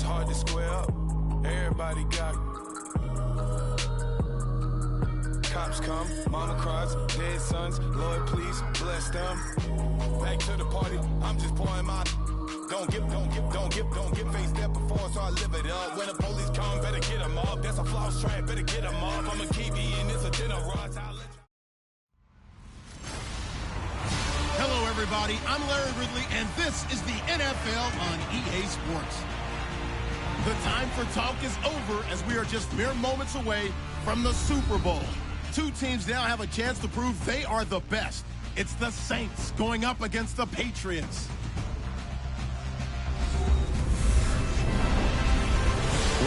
hard to square up. Everybody got cops come, mama cries, dead sons. Lord, please bless them. Back to the party. I'm just pouring my. Don't get faced up before, so I live it up. When the police come, better get them up. That's a floss track, better get them up. I'ma keep eating this a dinner rush. Hello, everybody. I'm Larry Ridley, and this is the NFL on EA Sports. The time for talk is over as we are just mere moments away from the Super Bowl. Two teams now have a chance to prove they are the best. It's the Saints going up against the Patriots.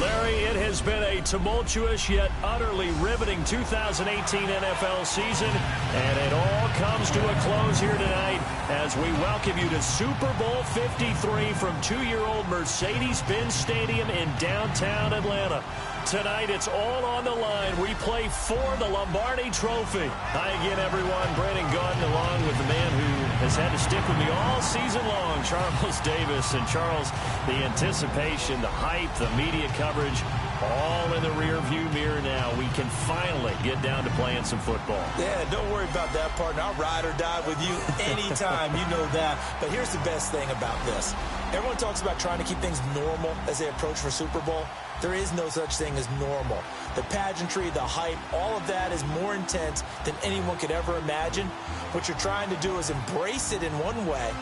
Larry, it has been a tumultuous yet utterly riveting 2018 NFL season, and it all comes to a close here tonight as we welcome you to Super Bowl 53 from 2-year-old Mercedes-Benz Stadium in downtown Atlanta. Tonight, it's all on the line. We play for the Lombardi Trophy. Hi again, everyone. Brandon Gunn, along with the man who has had to stick with me all season long, Charles Davis. And Charles, the anticipation, the hype, the media coverage, all in the rear-view mirror now. We can finally get down to playing some football. Yeah, don't worry about that, partner. I'll ride or die with you anytime. You know that. But here's the best thing about this. Everyone talks about trying to keep things normal as they approach for Super Bowl. There is no such thing as normal. The pageantry, the hype, all of that is more intense than anyone could ever imagine. What you're trying to do is embrace it in one way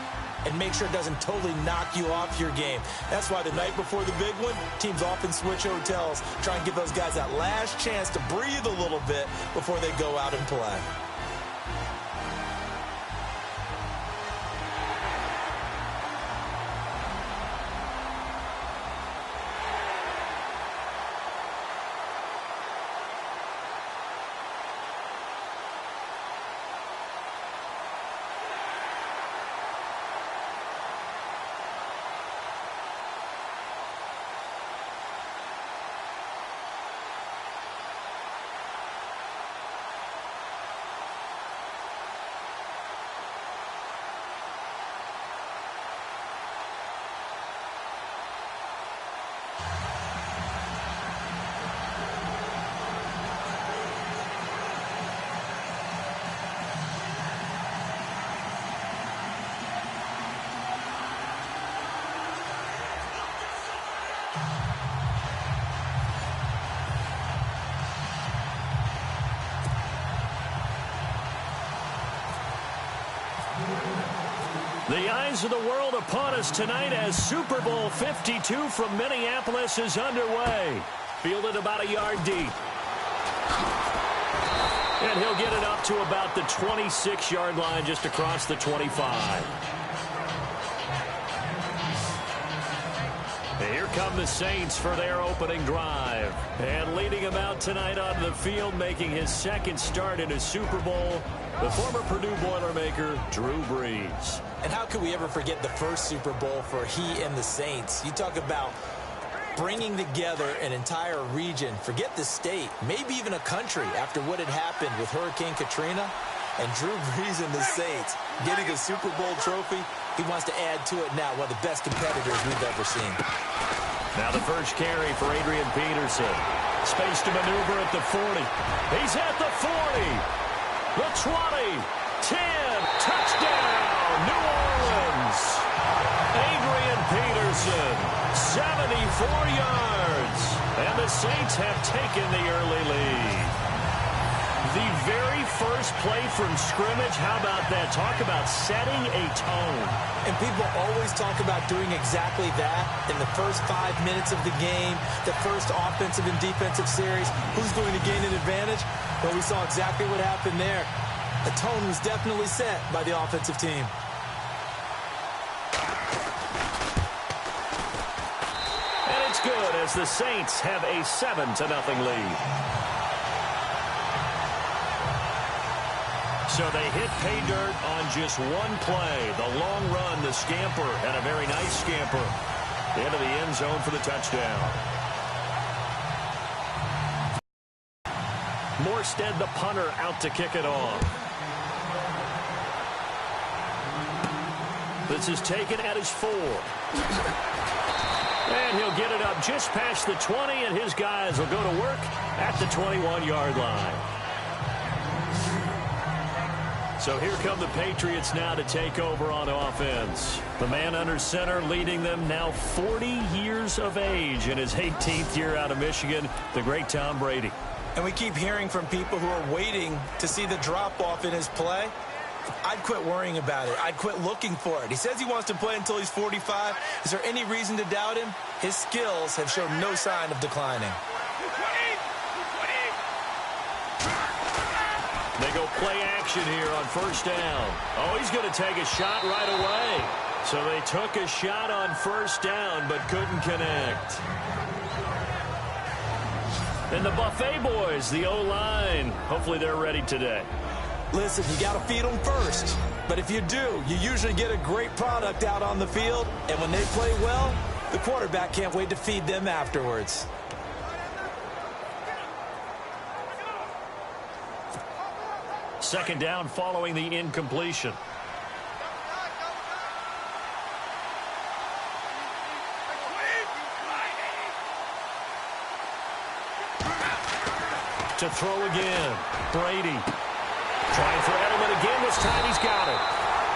and make sure it doesn't totally knock you off your game. That's why the night before the big one, teams often switch hotels, try and give those guys that last chance to breathe a little bit before they go out and play. The eyes of the world upon us tonight as Super Bowl 52 from Minneapolis is underway. Fielded about a yard deep. And he'll get it up to about the 26-yard line just across the 25. Here come the Saints for their opening drive. And leading him out tonight onto the field, making his second start in a Super Bowl, the former Purdue Boilermaker, Drew Brees. And how could we ever forget the first Super Bowl for he and the Saints? You talk about bringing together an entire region, forget the state, maybe even a country after what had happened with Hurricane Katrina. And Drew Brees and the Saints getting a Super Bowl trophy. He wants to add to it now, one of the best competitors we've ever seen. Now the first carry for Adrian Peterson. Space to maneuver at the 40. He's at the 40. The 20. 10. Touchdown, New Orleans. Adrian Peterson, 74 yards. And the Saints have taken the early lead. The very first play from scrimmage, how about that? Talk about setting a tone. And people always talk about doing exactly that in the first 5 minutes of the game, the first offensive and defensive series. Who's going to gain an advantage? Well, we saw exactly what happened there. The tone was definitely set by the offensive team. And it's good as the Saints have a 7-0 lead. So they hit pay dirt on just one play. The long run, the scamper, and a very nice scamper into the end zone for the touchdown. Morstead, the punter, out to kick it off. This is taken at his 4. And he'll get it up just past the 20, and his guys will go to work at the 21-yard line. So here come the Patriots now to take over on offense. The man under center leading them now 40 years of age in his 18th year out of Michigan, the great Tom Brady. And we keep hearing from people who are waiting to see the drop-off in his play. I'd quit worrying about it. I'd quit looking for it. He says he wants to play until he's 45. Is there any reason to doubt him? His skills have shown no sign of declining. They go play action here on first down. Oh, he's going to take a shot right away. So they took a shot on first down but couldn't connect. And the Buffet boys, the O-line, hopefully they're ready today. Listen, you got to feed them first. But if you do, you usually get a great product out on the field. And when they play well, the quarterback can't wait to feed them afterwards. Second down following the incompletion. To throw again, Brady. Trying for Edelman again. This time he's got it.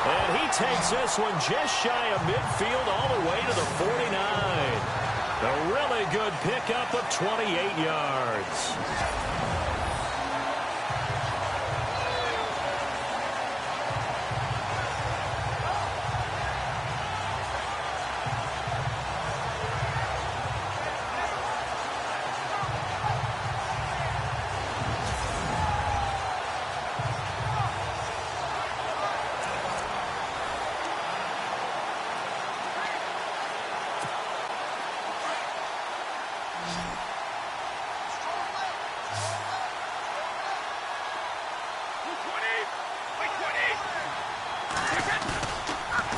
And he takes this one just shy of midfield all the way to the 49. A really good pickup of 28 yards.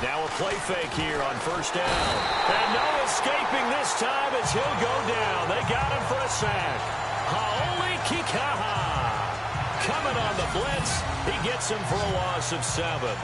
Now a play fake here on first down. And no escaping this time as he'll go down. They got him for a sack. Haoli Kikaha coming on the blitz. He gets him for a loss of 7.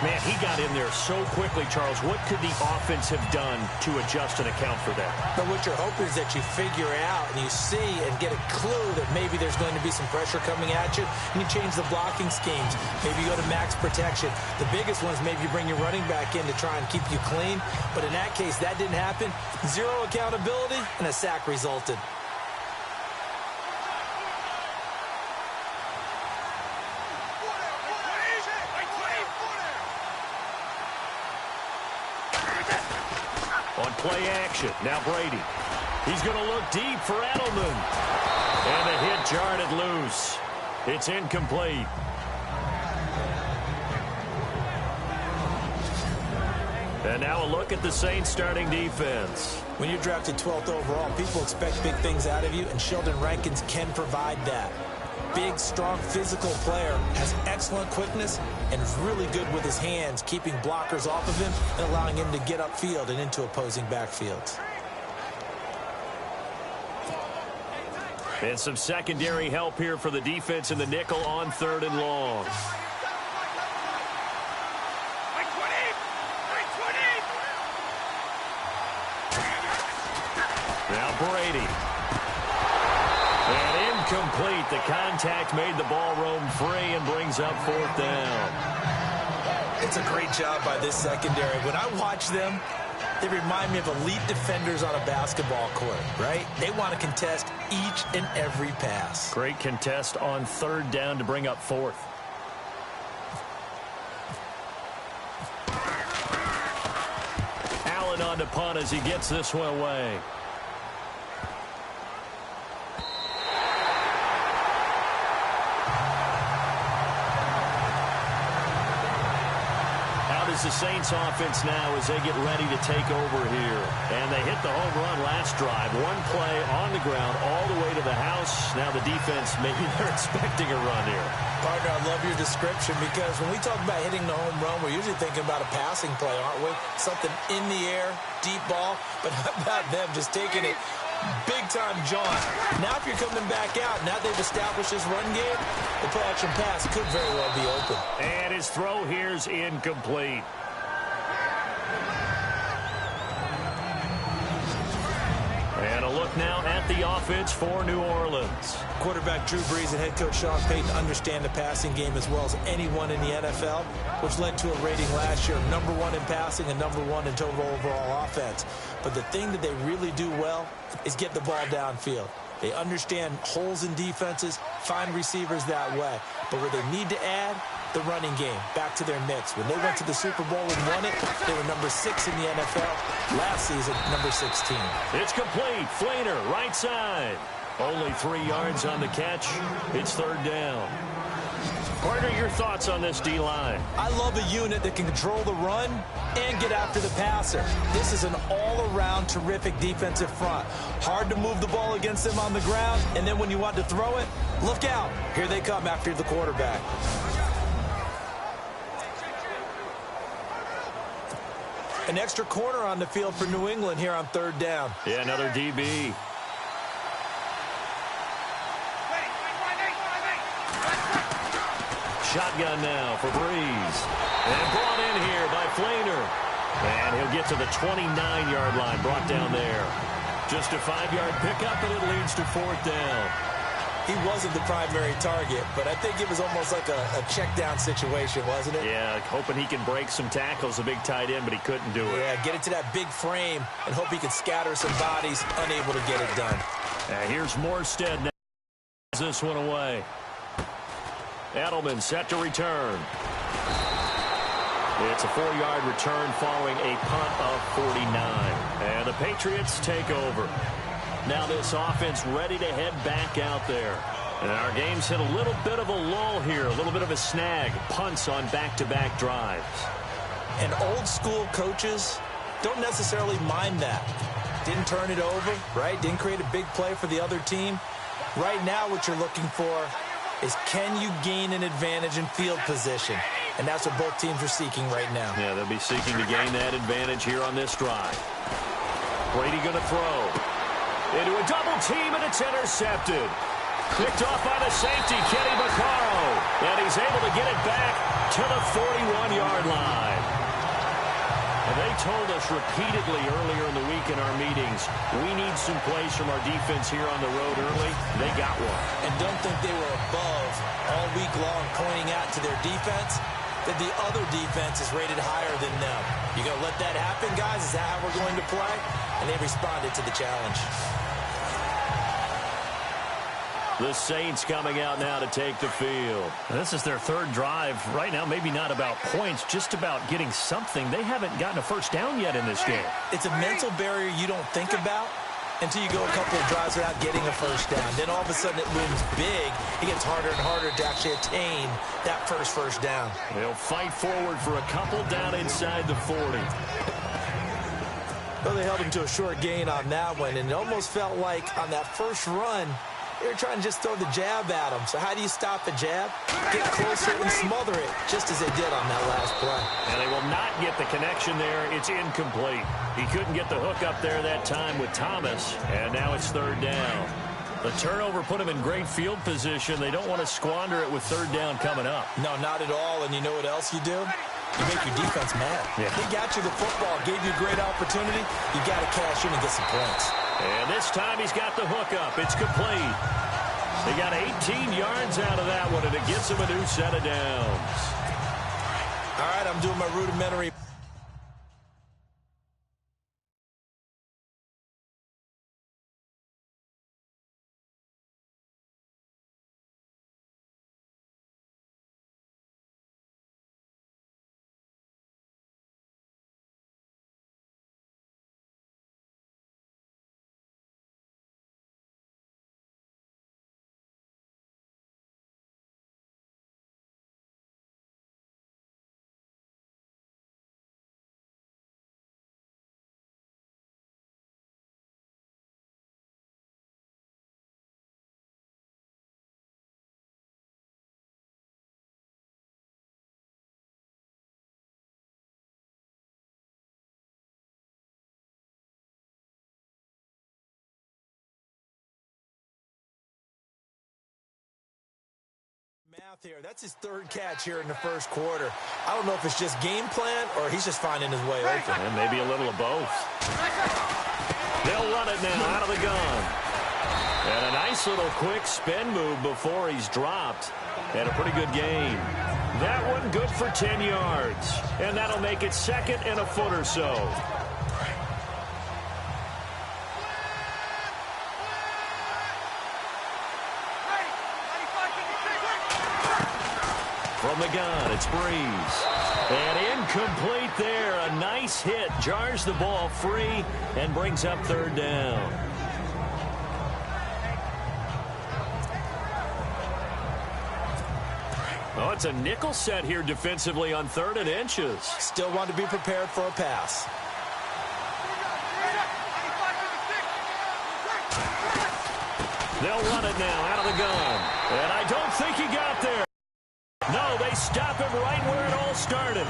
Man, he got in there so quickly, Charles. What could the offense have done to adjust and account for that? But what you're hoping is that you figure out and you see and get a clue that maybe there's going to be some pressure coming at you, and you change the blocking schemes. Maybe you go to max protection. The biggest one is maybe you bring your running back in to try and keep you clean. But in that case, that didn't happen. Zero accountability, and a sack resulted. On play action, now Brady. He's going to look deep for Edelman. And the hit jarred it loose. It's incomplete. And now a look at the Saints starting defense. When you're drafted 12th overall, people expect big things out of you, and Sheldon Rankins can provide that. Big, strong, physical player, has excellent quickness, and is really good with his hands, keeping blockers off of him and allowing him to get upfield and into opposing backfields. And some secondary help here for the defense in the nickel on 3rd and long. Now Brady. And incomplete. The contact made the ball roam free and brings up 4th down. It's a great job by this secondary. When I watch them, they remind me of elite defenders on a basketball court, right? They want to contest each and every pass. Great contest on 3rd down to bring up 4th. Allen on to punt as he gets this one away. The Saints offense now as they get ready to take over here. And they hit the home run last drive. One play on the ground all the way to the house. Now the defense, maybe they're expecting a run here. Partner, I love your description because when we talk about hitting the home run, we're usually thinking about a passing play, aren't we? Something in the air, deep ball. But how about them just taking it big-time jaunt? Now if you're coming back out, now they've established this run game, the play-action pass could very well be open. And his throw here's incomplete. And a look now at the offense for New Orleans. Quarterback Drew Brees and head coach Sean Payton understand the passing game as well as anyone in the NFL, which led to a rating last year of #1 in passing and #1 in total overall offense. But the thing that they really do well is get the ball downfield. They understand holes in defenses, find receivers that way. But where they need to add, the running game back to their mix. When they went to the Super Bowl and won it, they were #6 in the NFL. Last season, #16. It's complete. Flainer, right side. Only 3 yards on the catch. It's 3rd down. Partner, your thoughts on this D-line? I love a unit that can control the run and get after the passer. This is an all-around terrific defensive front. Hard to move the ball against them on the ground, and then when you want to throw it, look out. Here they come after the quarterback. An extra corner on the field for New England here on 3rd down. Yeah, another DB. Shotgun now for Brees. And brought in here by Flainer. And he'll get to the 29-yard line, brought down there. Just a 5-yard pickup, and it leads to 4th down. He wasn't the primary target, but I think it was almost like a check-down situation, wasn't it? Yeah, hoping he can break some tackles, a big tight end, but he couldn't do it. Yeah, get it to that big frame and hope he can scatter some bodies, unable to get it done. Here's Morstead now. This one away. Edelman set to return. It's a 4-yard return following a punt of 49. And the Patriots take over. Now this offense ready to head back out there. And our game's hit a little bit of a lull here, a little bit of a snag. Punts on back-to-back drives. And old-school coaches don't necessarily mind that. Didn't turn it over, right? Didn't create a big play for the other team. Right now what you're looking for is can you gain an advantage in field position? And that's what both teams are seeking right now. Yeah, they'll be seeking to gain that advantage here on this drive. Brady going to throw. Into a double team, and it's intercepted. Picked off by the safety, Kenny Vaccaro. And he's able to get it back to the 41-yard line. And they told us repeatedly earlier in the week in our meetings, we need some plays from our defense here on the road early. They got one. And don't think they were above all week long pointing out to their defense that the other defense is rated higher than them. You going to let that happen, guys? Is that how we're going to play? And they responded to the challenge. The Saints coming out now to take the field. This is their 3rd drive. Right now, maybe not about points, just about getting something. They haven't gotten a first down yet in this game. It's a mental barrier you don't think about until you go a couple of drives without getting a first down. Then all of a sudden it looms big. It gets harder and harder to actually attain that first down. They'll fight forward for a couple down inside the 40. Well, they held him to a short gain on that one, and it almost felt like on that first run, they were trying to just throw the jab at him. So how do you stop the jab? Get closer and smother it, just as they did on that last play. And they will not get the connection there. It's incomplete. He couldn't get the hook up there that time with Thomas, and now it's 3rd down. The turnover put him in great field position. They don't want to squander it with 3rd down coming up. No, not at all. And you know what else you do? You make your defense mad. Yeah. They got you the football, gave you a great opportunity. You got to cash in and get some points. And this time he's got the hook up. It's complete. They got 18 yards out of that one, and it gets him a new set of downs. All right, I'm doing my rudimentary. Math here. That's his 3rd catch here in the first quarter. I don't know if it's just game plan or he's just finding his way open. And maybe a little of both. They'll run it now out of the gun. And a nice little quick spin move before he's dropped. And a pretty good gain. That one good for 10 yards. And that'll make it second and a foot or so. From the gun, it's Breeze. And incomplete there. A nice hit. Jars the ball free and brings up third down. Oh, it's a nickel set here defensively on 3rd and inches. Still want to be prepared for a pass. They'll run it now out of the gun. And I don't think he got there. No, they stop him right where it all started.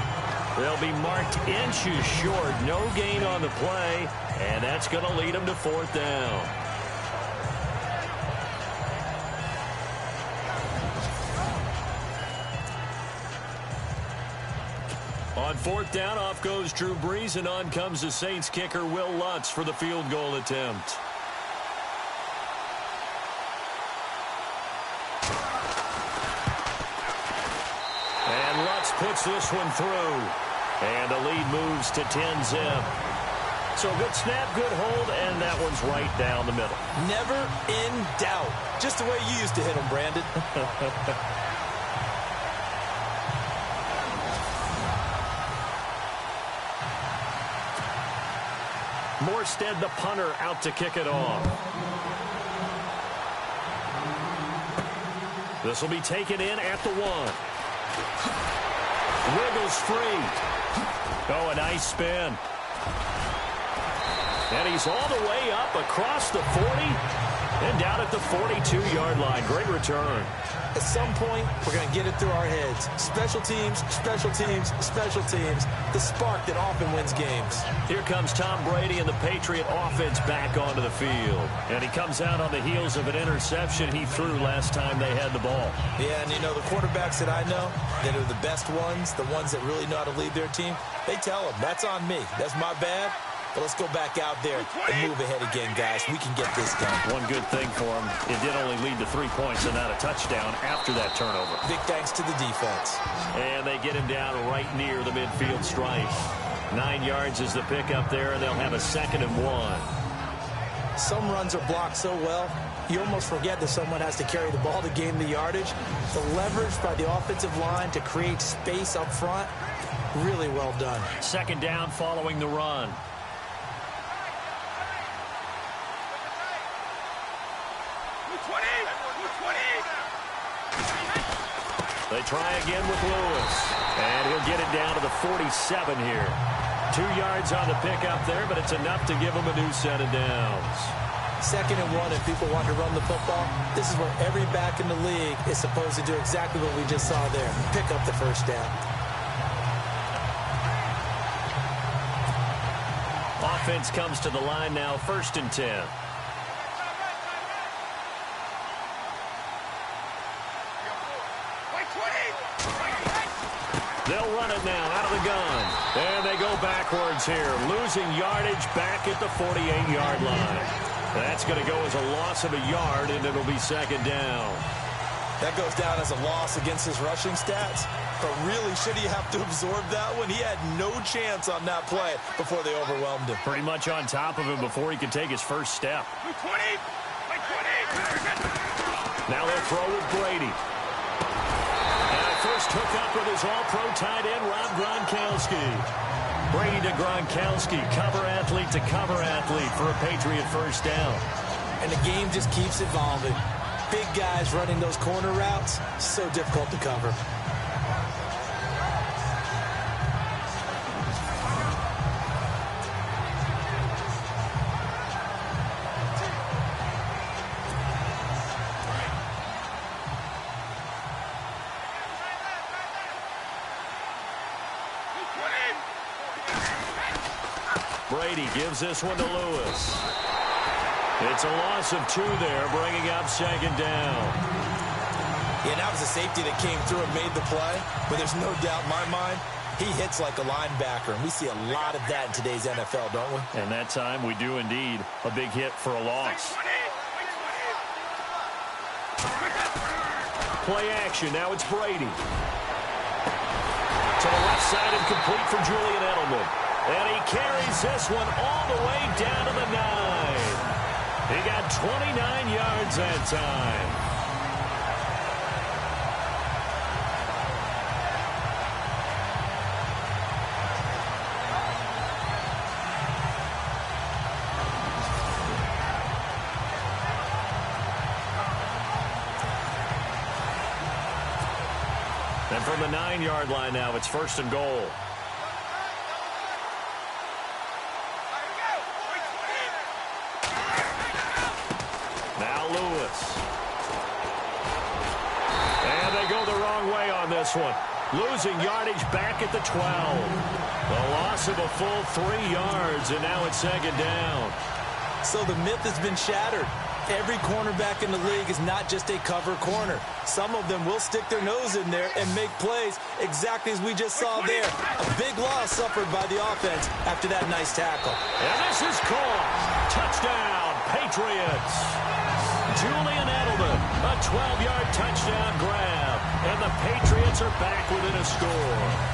They'll be marked inches short. No gain on the play. And that's going to lead them to 4th down. On 4th down, off goes Drew Brees, and on comes the Saints kicker, Will Lutz, for the field goal attempt. And Lutz puts this one through. And the lead moves to 10-zip. So good snap, good hold, and that one's right down the middle. Never in doubt. Just the way you used to hit them, Brandon. Morstead, the punter, out to kick it off. This will be taken in at the 1. Wiggles free. Oh, a nice spin. And he's all the way up across the 40 and down at the 42-yard line. Great return. At some point, we're going to get it through our heads. Special teams, special teams, special teams. The spark that often wins games. Here comes Tom Brady and the Patriot offense back onto the field. And he comes out on the heels of an interception he threw last time they had the ball. Yeah, and you know, the quarterbacks that I know that are the best ones, the ones that really know how to lead their team, they tell them, that's on me. That's my bad. But let's go back out there and move ahead again, guys. We can get this done. One good thing for him, it did only lead to 3 points and not a touchdown after that turnover. Big thanks to the defense. And they get him down right near the midfield stripe. 9 yards is the pickup there, and they'll have a 2nd and 1. Some runs are blocked so well, you almost forget that someone has to carry the ball to gain the yardage. The leverage by the offensive line to create space up front, really well done. 2nd down following the run. They try again with Lewis. And he'll get it down to the 47 here. 2 yards on the pickup there, but it's enough to give him a new set of downs. 2nd and 1, if people want to run the football, this is where every back in the league is supposed to do exactly what we just saw there. Pick up the 1st down. Offense comes to the line now, 1st and 10. They'll run it now out of the gun. And they go backwards here, losing yardage back at the 48-yard line. That's going to go as a loss of a yard, and it'll be 2nd down. That goes down as a loss against his rushing stats. But really, should he have to absorb that one? He had no chance on that play before they overwhelmed him. Pretty much on top of him before he could take his first step. Now they'll throw with Brady. First hookup with his all-pro tight end, Rob Gronkowski. Brady to Gronkowski, cover athlete to cover athlete for a Patriot 1st down. And the game just keeps evolving. Big guys running those corner routes, so difficult to cover. Brady gives this one to Lewis. It's a loss of 2 there, bringing up 2nd down. Yeah, that was a safety that came through and made the play. But there's no doubt in my mind, He hits like a linebacker, and we see a lot of that in today's NFL, don't we? And that time we do indeed. A big hit for a loss. Play action. Now it's Brady. To the left side and complete for Julian Edelman. And he carries this one all the way down to the 9. He got 29 yards that time. And from the 9-yard line now, it's 1st and goal. Now Lewis. And they go the wrong way on this one. Losing yardage back at the 12. The loss of a full 3 yards, and now it's 2nd down. So the myth has been shattered. Every cornerback in the league is not just a cover corner. Some of them will stick their nose in there and make plays exactly as we just saw there. A big loss suffered by the offense after that nice tackle. And this is caught. Touchdown, Patriots. Julian Edelman, a 12-yard touchdown grab. And the Patriots are back within a score.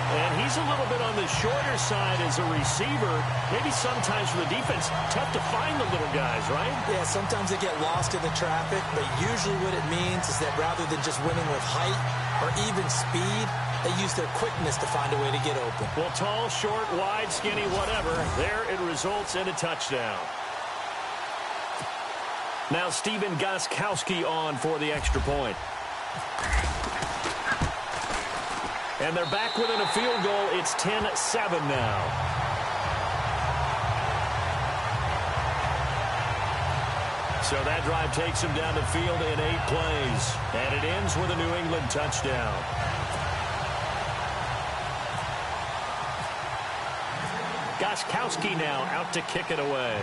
And he's a little bit on the shorter side as a receiver. Maybe sometimes for the defense, tough to find the little guys, right? Yeah, sometimes they get lost in the traffic, but usually what it means is that rather than just winning with height or even speed, they use their quickness to find a way to get open. Well, tall, short, wide, skinny, whatever, there it results in a touchdown. Now Stephen Gostkowski on for the extra point. And they're back within a field goal. It's 10-7 now. So that drive takes them down the field in 8 plays. And it ends with a New England touchdown. Gostkowski now out to kick it away.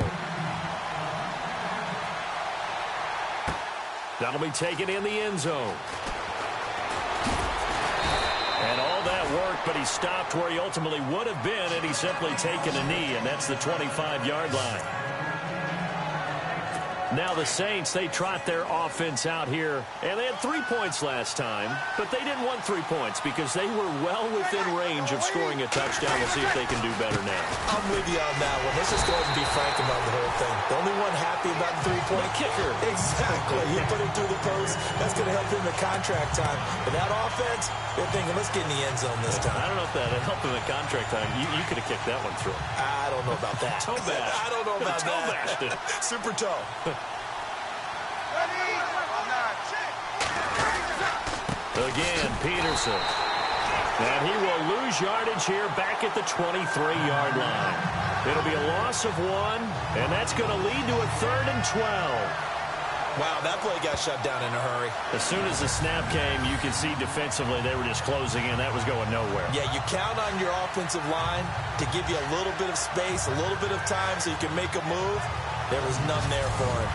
That'll be taken in the end zone. And all that work, but he stopped where he ultimately would have been, and he's simply taken a knee, and that's the 25-yard line. Now the Saints, they trot their offense out here, and they had 3 points last time, but they didn't want 3 points because they were well within range of scoring a touchdown. We'll see if they can do better now. I'm with you on that one. Let's just go ahead and be frank about the whole thing. The only one happy about the 3-point kicker. Exactly. He put it through the post. That's going to help him in contract time. But that offense, they're thinking, let's get in the end zone this time. I don't know if that helped him in contract time. You could have kicked that one through. I don't know about that. Toe bash. I don't know about toe that. Bashed it. Super toe. Again, Peterson. And he will lose yardage here back at the 23-yard line. It'll be a loss of 1, and that's going to lead to a 3rd and 12. Wow, that play got shut down in a hurry. As soon as the snap came, you could see defensively they were just closing in. That was going nowhere. Yeah, you count on your offensive line to give you a little bit of space, a little bit of time so you can make a move. There was none there for him.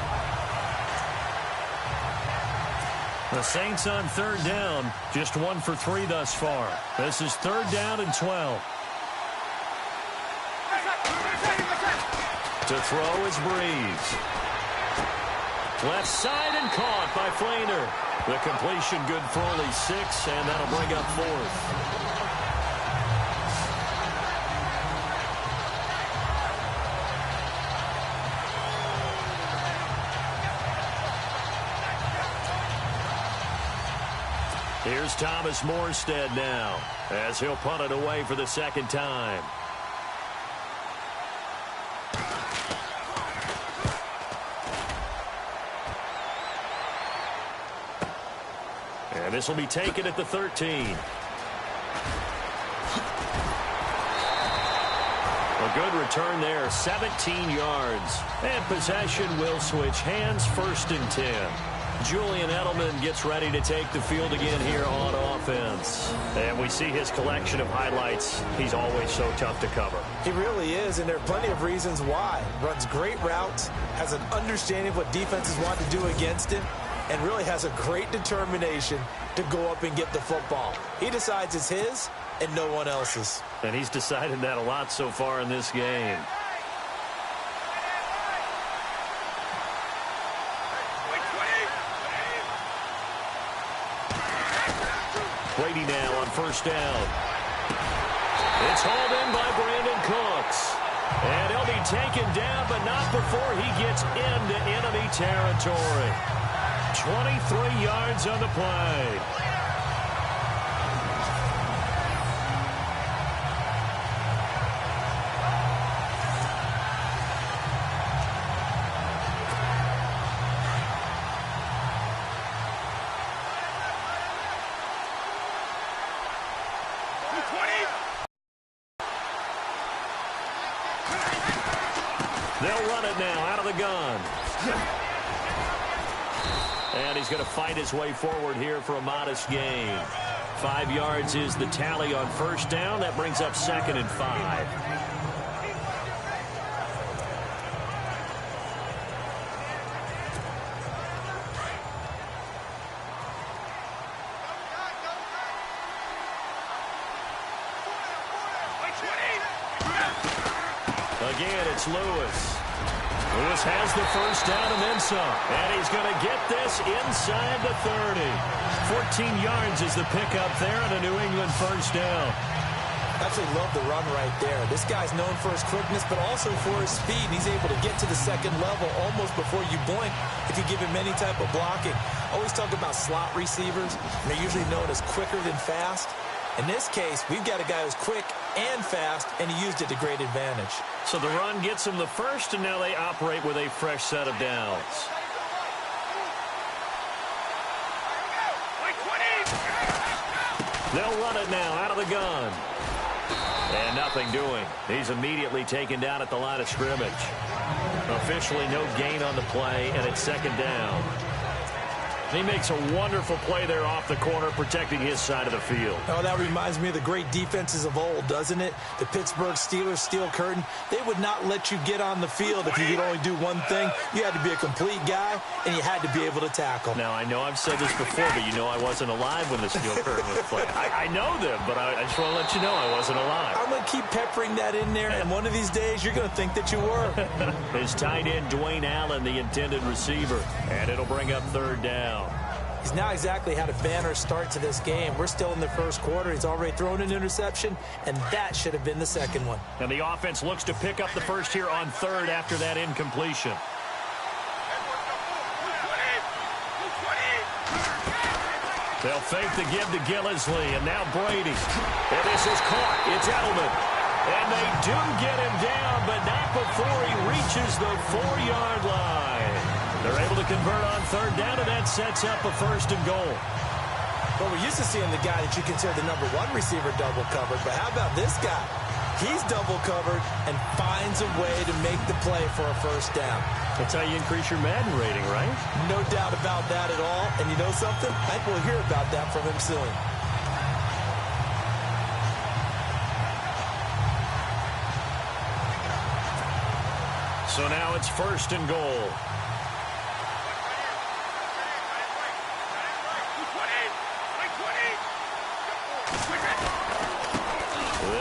The Saints on 3rd down, just 1 for 3 thus far. This is 3rd down and 12. To throw is Breeze. Left side and caught by Flainer. The completion good for only 6, and that'll bring up 4th. Here's Thomas Morstead now as he'll punt it away for the 2nd time. And this will be taken at the 13. A good return there, 17 yards. And possession will switch hands, 1st and 10. Julian Edelman gets ready to take the field again here on offense. And we see his collection of highlights. He's always so tough to cover. He really is, and there are plenty of reasons why. Runs great routes, has an understanding of what defenses want to do against him, and really has a great determination to go up and get the football. He decides it's his, and no one else's. And he's decided that a lot so far in this game. Brady now on first down. It's hauled in by Brandon Cooks. And he'll be taken down, but not before he gets into enemy territory. 23 yards on the play. They'll run it now out of the gun. And he's going to fight his way forward here for a modest gain. 5 yards is the tally on first down. That brings up 2nd and 5. Again, it's Lewis. Lewis has the first down and then some. And he's going to get this inside the 30. 14 yards is the pickup there on a New England first down. Absolutely love the run right there. This guy's known for his quickness, but also for his speed. He's able to get to the second level almost before you blink if you give him any type of blocking. I always talk about slot receivers, and they're usually known as quicker than fast. In this case, we've got a guy who's quick and fast, and he used it to great advantage. So the run gets him the first, and now they operate with a fresh set of downs. They'll run it now out of the gun. And nothing doing. He's immediately taken down at the line of scrimmage. Officially no gain on the play, and it's 2nd down. He makes a wonderful play there off the corner, protecting his side of the field. Oh, that reminds me of the great defenses of old, doesn't it? The Pittsburgh Steelers steel curtain. They would not let you get on the field if you could only do one thing. You had to be a complete guy, and you had to be able to tackle. Now, I know I've said this before, but you know I wasn't alive when the steel curtain was played. I know them, but I just want to let you know I wasn't alive. I'm going to keep peppering that in there, and one of these days you're going to think that you were. His tight end, Dwayne Allen, the intended receiver, and it'll bring up 3rd down. He's now exactly had a banner start to this game. We're still in the first quarter. He's already thrown an interception, and that should have been the second one. And the offense looks to pick up the first here on 3rd after that incompletion. They'll fake the give to Gillisley, and now Brady. And this is caught. It's Edelman. And they do get him down, but not before he reaches the 4-yard line. They're able to convert on 3rd down, and that sets up a 1st and goal. Well, we're used to seeing the guy that you consider the #1 receiver double covered, but how about this guy? He's double covered and finds a way to make the play for a 1st down. That's how you increase your Madden rating, right? No doubt about that at all. And you know something? I think we'll hear about that from him soon. So now it's 1st and goal.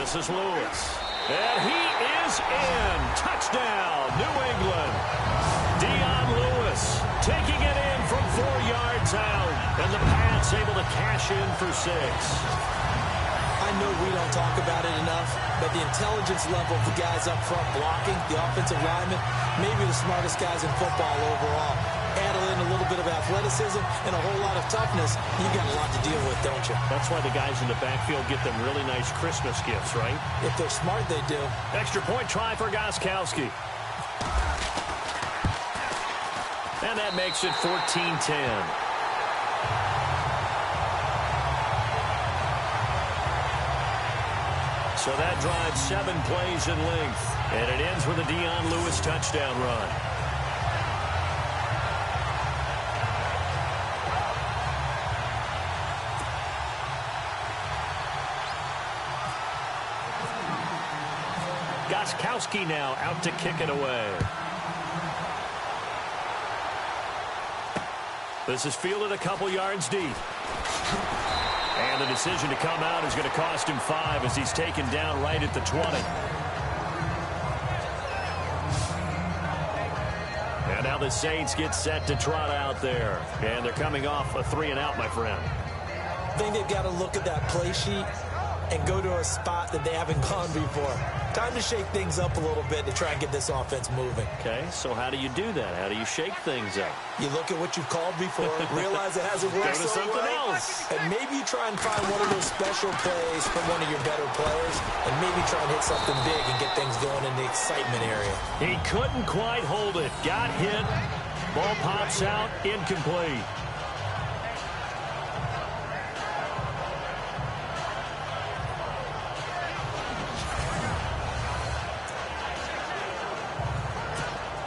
This is Lewis. And he is in. Touchdown, New England. Dion Lewis taking it in from 4 yards out. And the Pats able to cash in for 6. I know we don't talk about it enough, but the intelligence level of the guys up front blocking, the offensive linemen, maybe the smartest guys in football overall. Add in a little bit of athleticism and a whole lot of toughness, you've got a lot to deal with, don't you? That's why the guys in the backfield get them really nice Christmas gifts, right? If they're smart, they do. Extra point try for Gostkowski. And that makes it 14-10. So that drives 7 plays in length. And it ends with a Dion Lewis touchdown run. Gostkowski now out to kick it away. This is fielded a couple yards deep. And the decision to come out is going to cost him 5 as he's taken down right at the 20. And now the Saints get set to trot out there. And they're coming off a 3-and-out, my friend. I think they've got to look at that play sheet and go to a spot that they haven't gone before. Time to shake things up a little bit to try and get this offense moving. Okay, so how do you do that? How do you shake things up? You look at what you've called before, realize it hasn't worked Go to so something well, else. and maybe you try and find one of those special plays from one of your better players, and maybe try and hit something big and get things going in the excitement area. He couldn't quite hold it. Got hit. Ball pops out. Incomplete.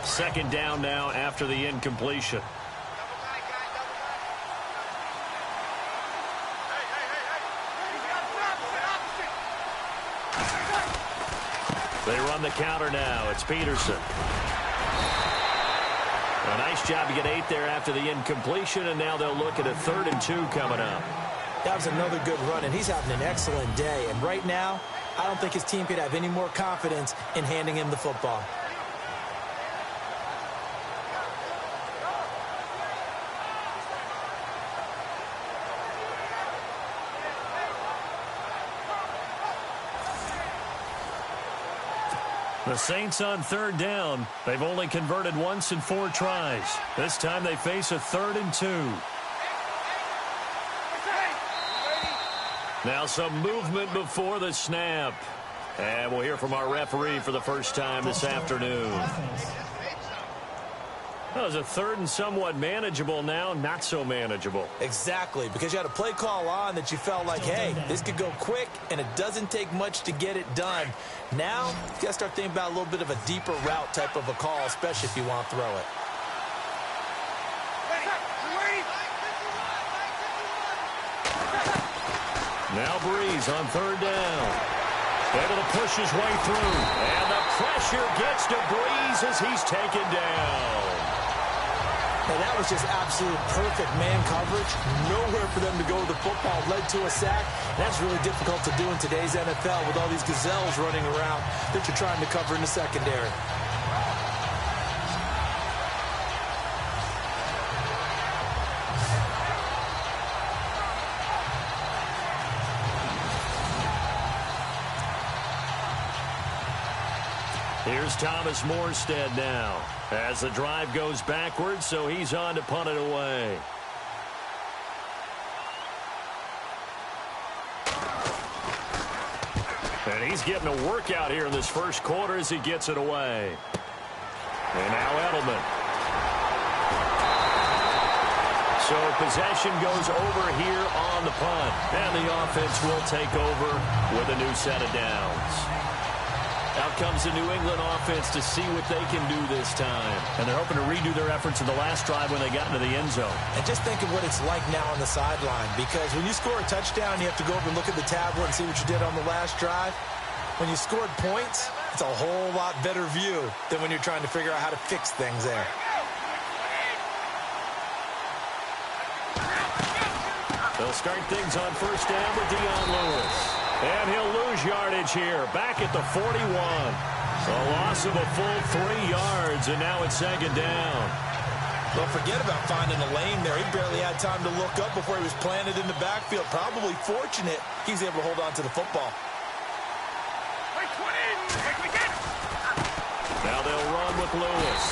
Second down now after the incompletion. They run the counter now. It's Peterson. A nice job to get 8 there after the incompletion, and now they'll look at a 3rd and 2 coming up. That was another good run, and he's having an excellent day. And right now, I don't think his team could have any more confidence in handing him the football. The Saints on 3rd down. They've only converted once in 4 tries. This time they face a 3rd and 2. Now some movement before the snap. And we'll hear from our referee for the first time this afternoon. That was a 3rd and somewhat manageable, now not so manageable. Exactly, because you had a play call on that you felt like, hey, this could go quick, and it doesn't take much to get it done. Now, you got to start thinking about a little bit of a deeper route type of a call, especially if you want to throw it. Now Breeze on 3rd down. Able to push his way through. And the pressure gets to Breeze as he's taken down. And that was just absolute perfect man coverage. Nowhere for them to go with the football. Led to a sack. That's really difficult to do in today's NFL with all these gazelles running around that you're trying to cover in the secondary. Here's Thomas Morstead now as the drive goes backwards, so he's on to punt it away. And he's getting a workout here in this first quarter as he gets it away. And now Edelman. So possession goes over here on the punt. And the offense will take over with a new set of downs. Out comes the New England offense to see what they can do this time. And they're hoping to redo their efforts in the last drive when they got into the end zone. And just think of what it's like now on the sideline. Because when you score a touchdown, you have to go over and look at the tablet and see what you did on the last drive. When you scored points, it's a whole lot better view than when you're trying to figure out how to fix things there. They'll start things on 1st down with Dion Lewis. And he'll lose yardage here, back at the 41. A loss of a full 3 yards, and now it's 2nd down. Don't forget about finding a lane there. He barely had time to look up before he was planted in the backfield. Probably fortunate he was able to hold on to the football. Now they'll run with Lewis.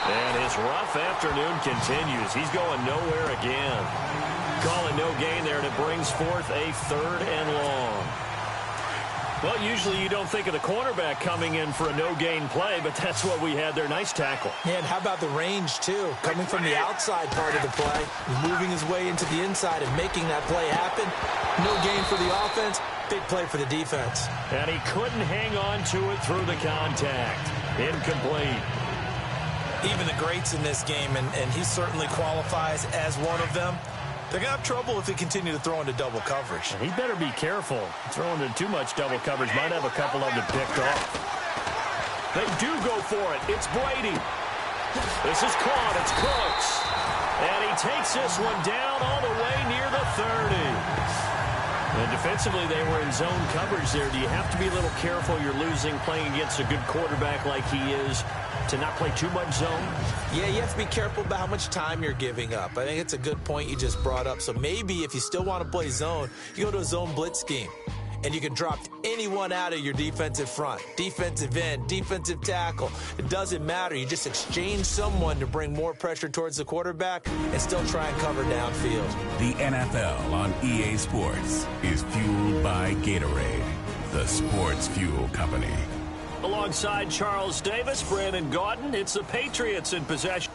And his rough afternoon continues. He's going nowhere again. Calling no gain there, and it brings forth a 3rd and long. Well, usually you don't think of the cornerback coming in for a no-gain play, but that's what we had there. Nice tackle. Yeah, and how about the range, too? Coming from the outside part of the play, moving his way into the inside and making that play happen. No gain for the offense, big play for the defense. And he couldn't hang on to it through the contact. Incomplete. Even the greats in this game, and he certainly qualifies as one of them, they're going to have trouble if they continue to throw into double coverage. He better be careful. Throwing into too much double coverage might have a couple of them picked off. They do go for it. It's Brady. This is caught. It's Cooks. And he takes this one down all the way near the 30. And defensively, they were in zone coverage there. Do you have to be a little careful? You're losing playing against a good quarterback like he is to not play too much zone? Yeah, you have to be careful about how much time you're giving up. I think it's a good point you just brought up. So maybe if you still want to play zone, you go to a zone blitz scheme. And you can drop anyone out of your defensive front, defensive end, defensive tackle. It doesn't matter. You just exchange someone to bring more pressure towards the quarterback and still try and cover downfield. The NFL on EA Sports is fueled by Gatorade, the sports fuel company. Alongside Charles Davis, Brandon Gaudin, it's the Patriots in possession.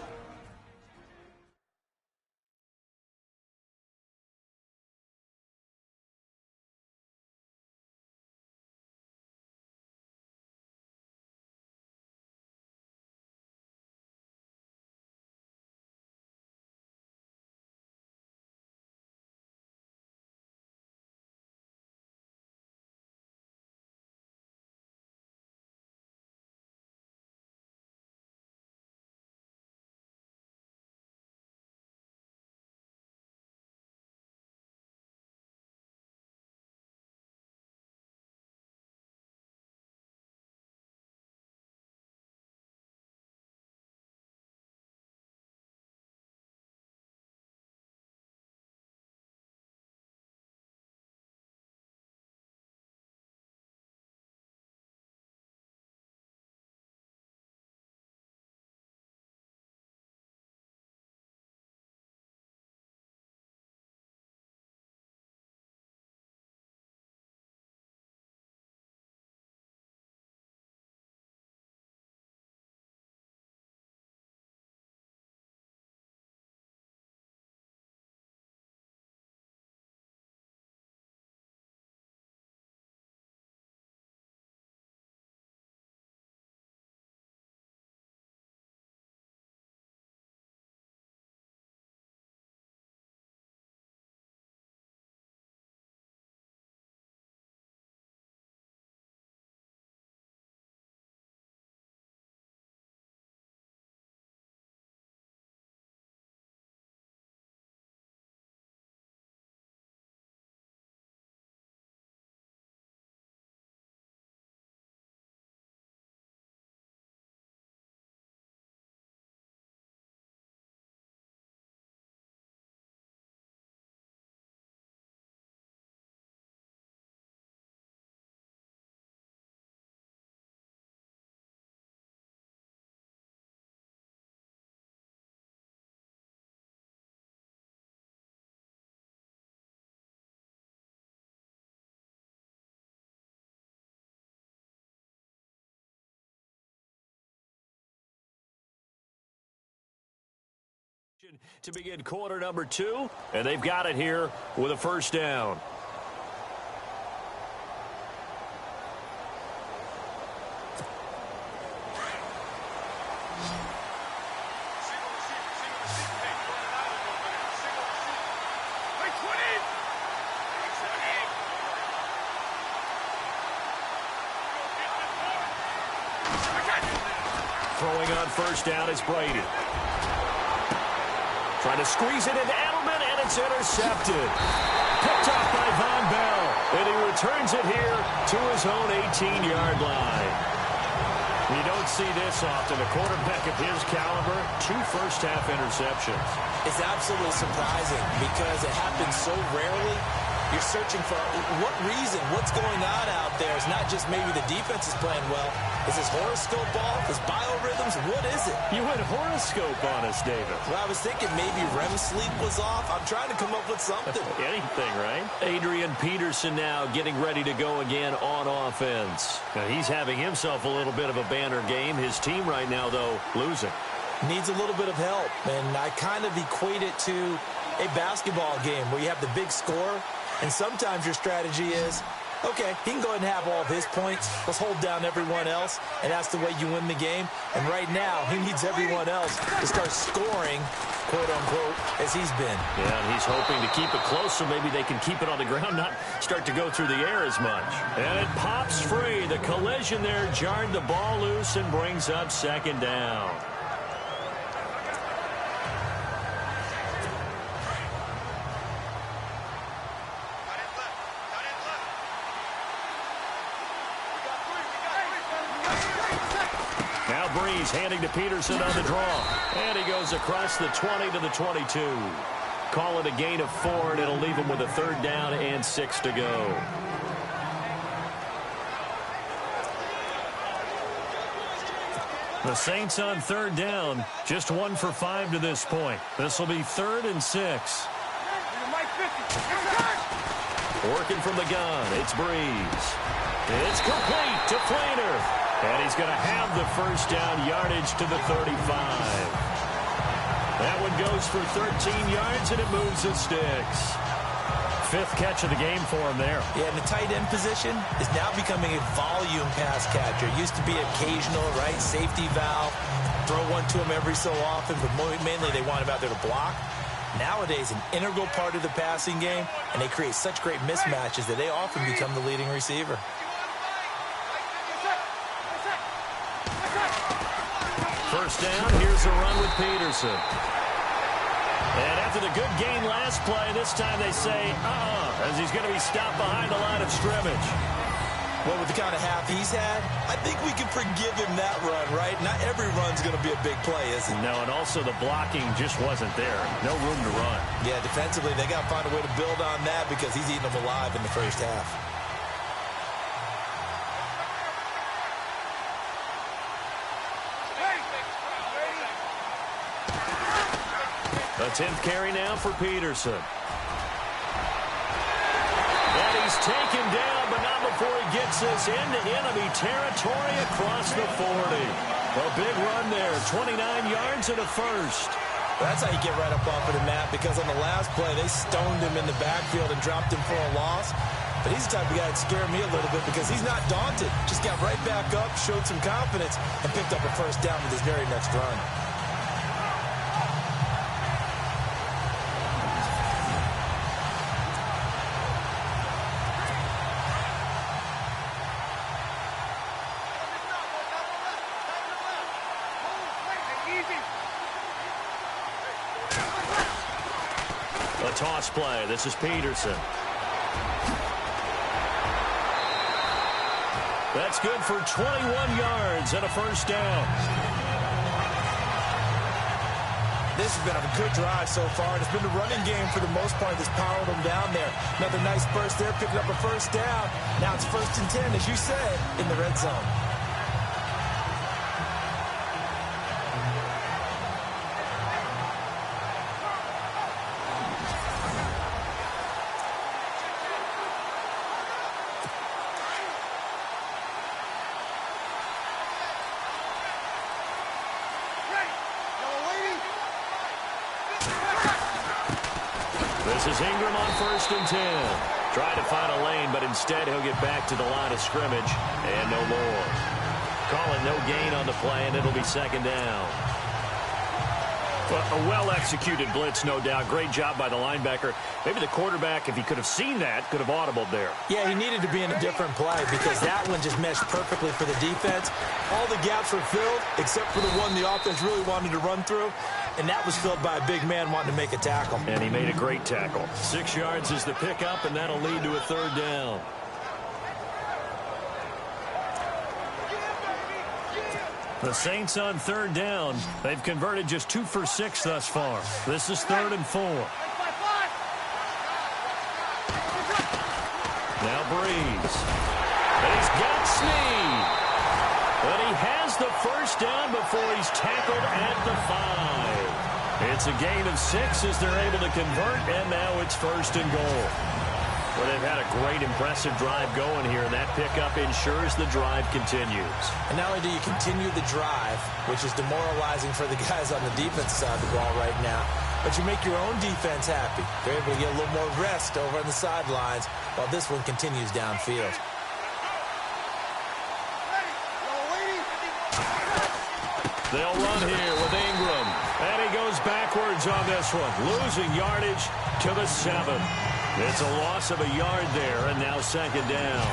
To begin quarter number 2, and they've got it here with a first down. Throwing on first down is Brady. Trying to squeeze it into Edelman, and it's intercepted. Picked off by Von Bell, and he returns it here to his own 18-yard line. You don't see this often. A quarterback of his caliber, 2 first-half interceptions. It's absolutely surprising because it happens so rarely. You're searching for what reason, what's going on out there. It's not just maybe the defense is playing well. Is his horoscope off? His biorhythms? What is it? You went horoscope on us, David. Well, I was thinking maybe REM sleep was off. I'm trying to come up with something. Anything, right? Adrian Peterson now getting ready to go again on offense. Now, he's having himself a little bit of a banner game. His team right now, though, losing. Needs a little bit of help, and I kind of equate it to a basketball game where you have the big score, and sometimes your strategy is, okay, he can go ahead and have all of his points. Let's hold down everyone else, and that's the way you win the game. And right now, he needs everyone else to start scoring, quote-unquote, as he's been. Yeah, and he's hoping to keep it close so maybe they can keep it on the ground, not start to go through the air as much. And it pops free. The collision there jarred the ball loose and brings up second down. Breeze handing to Peterson on the draw. And he goes across the 20 to the 22. Call it a gain of 4, and it'll leave him with a 3rd down and 6 to go. The Saints on 3rd down, just 1 for 5 to this point. This will be 3rd and 6. Working from the gun, it's Breeze. It's complete to Flainer. And he's going to have the 1st down yardage to the 35. That one goes for 13 yards, and it moves the sticks. 5th catch of the game for him there. Yeah, and the tight end position is now becoming a volume pass catcher. It used to be occasional, right? Safety valve. Throw one to him every so often, but mainly they want him out there to block. Nowadays, an integral part of the passing game, and they create such great mismatches that they often become the leading receiver. First down, here's a run with Peterson. And after the good gain last play, this time they say, as he's going to be stopped behind the line of scrimmage. Well, with the kind of half he's had, I think we can forgive him that run, right? Not every run's going to be a big play, is it? No, and also the blocking just wasn't there. No room to run. Yeah, defensively, they got to find a way to build on that because he's eating them alive in the first half. The 10th carry now for Peterson. And he's taken down, but not before he gets this into enemy territory across the 40. A big run there, 29 yards and a 1st. That's how you get right up off of the map, because on the last play, they stoned him in the backfield and dropped him for a loss. But he's the type of guy that scared me a little bit because he's not daunted. Just got right back up, showed some confidence, and picked up a 1st down with his very next run. A toss play. This is Peterson. That's good for 21 yards and a 1st down. This has been a good drive so far, and it's been the running game for the most part that's powered them down there. Another nice burst there, picking up a 1st down. Now it's 1st and 10, as you said, in the red zone. This is Ingram on 1st and 10. Trying to find a lane, but instead he'll get back to the line of scrimmage and no more. Call it no gain on the play, and it'll be 2nd down. Well, a well-executed blitz, no doubt. Great job by the linebacker. Maybe the quarterback, if he could have seen that, could have audibled there. Yeah, he needed to be in a different play because that one just meshed perfectly for the defense. All the gaps were filled except for the one the offense really wanted to run through, and that was filled by a big man wanting to make a tackle. And he made a great tackle. 6 yards is the pickup, and that'll lead to a 3rd down. The Saints on 3rd down. They've converted just 2 for 6 thus far. This is 3rd and 4. Now Breeze. And he's got Snead. But he has the 1st down before he's tackled at the 5. It's a gain of 6 as they're able to convert, and now it's 1st and goal. Well, they've had a great, impressive drive going here, and that pickup ensures the drive continues. And not only do you continue the drive, which is demoralizing for the guys on the defense side of the ball right now, but you make your own defense happy. They're able to get a little more rest over on the sidelines while this one continues downfield. They'll run here with Ingram, and he goes backwards on this one, losing yardage to the 7. It's a loss of a yard there, and now 2nd down.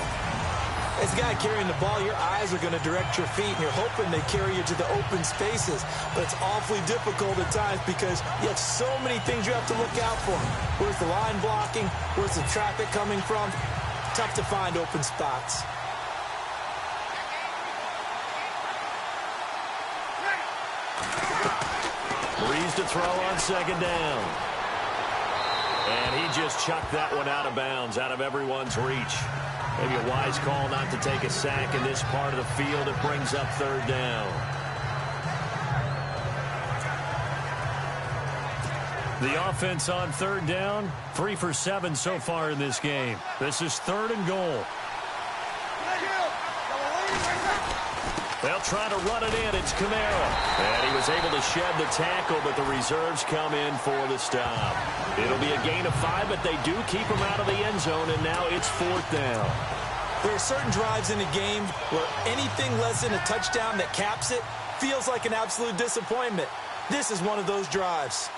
As a guy carrying the ball, your eyes are going to direct your feet, and you're hoping they carry you to the open spaces. But it's awfully difficult at times because you have so many things you have to look out for. Where's the line blocking? Where's the traffic coming from? Tough to find open spots. Breeze to throw on second down. And he just chucked that one out of bounds, out of everyone's reach. Maybe a wise call not to take a sack in this part of the field. It brings up third down. The offense on third down, 3 for 7 so far in this game. This is 3rd and goal. They'll try to run it in. It's Kamara. And he was able to shed the tackle, but the reserves come in for the stop. It'll be a gain of 5, but they do keep him out of the end zone, and now it's 4th down. There are certain drives in a game where anything less than a touchdown that caps it feels like an absolute disappointment. This is one of those drives.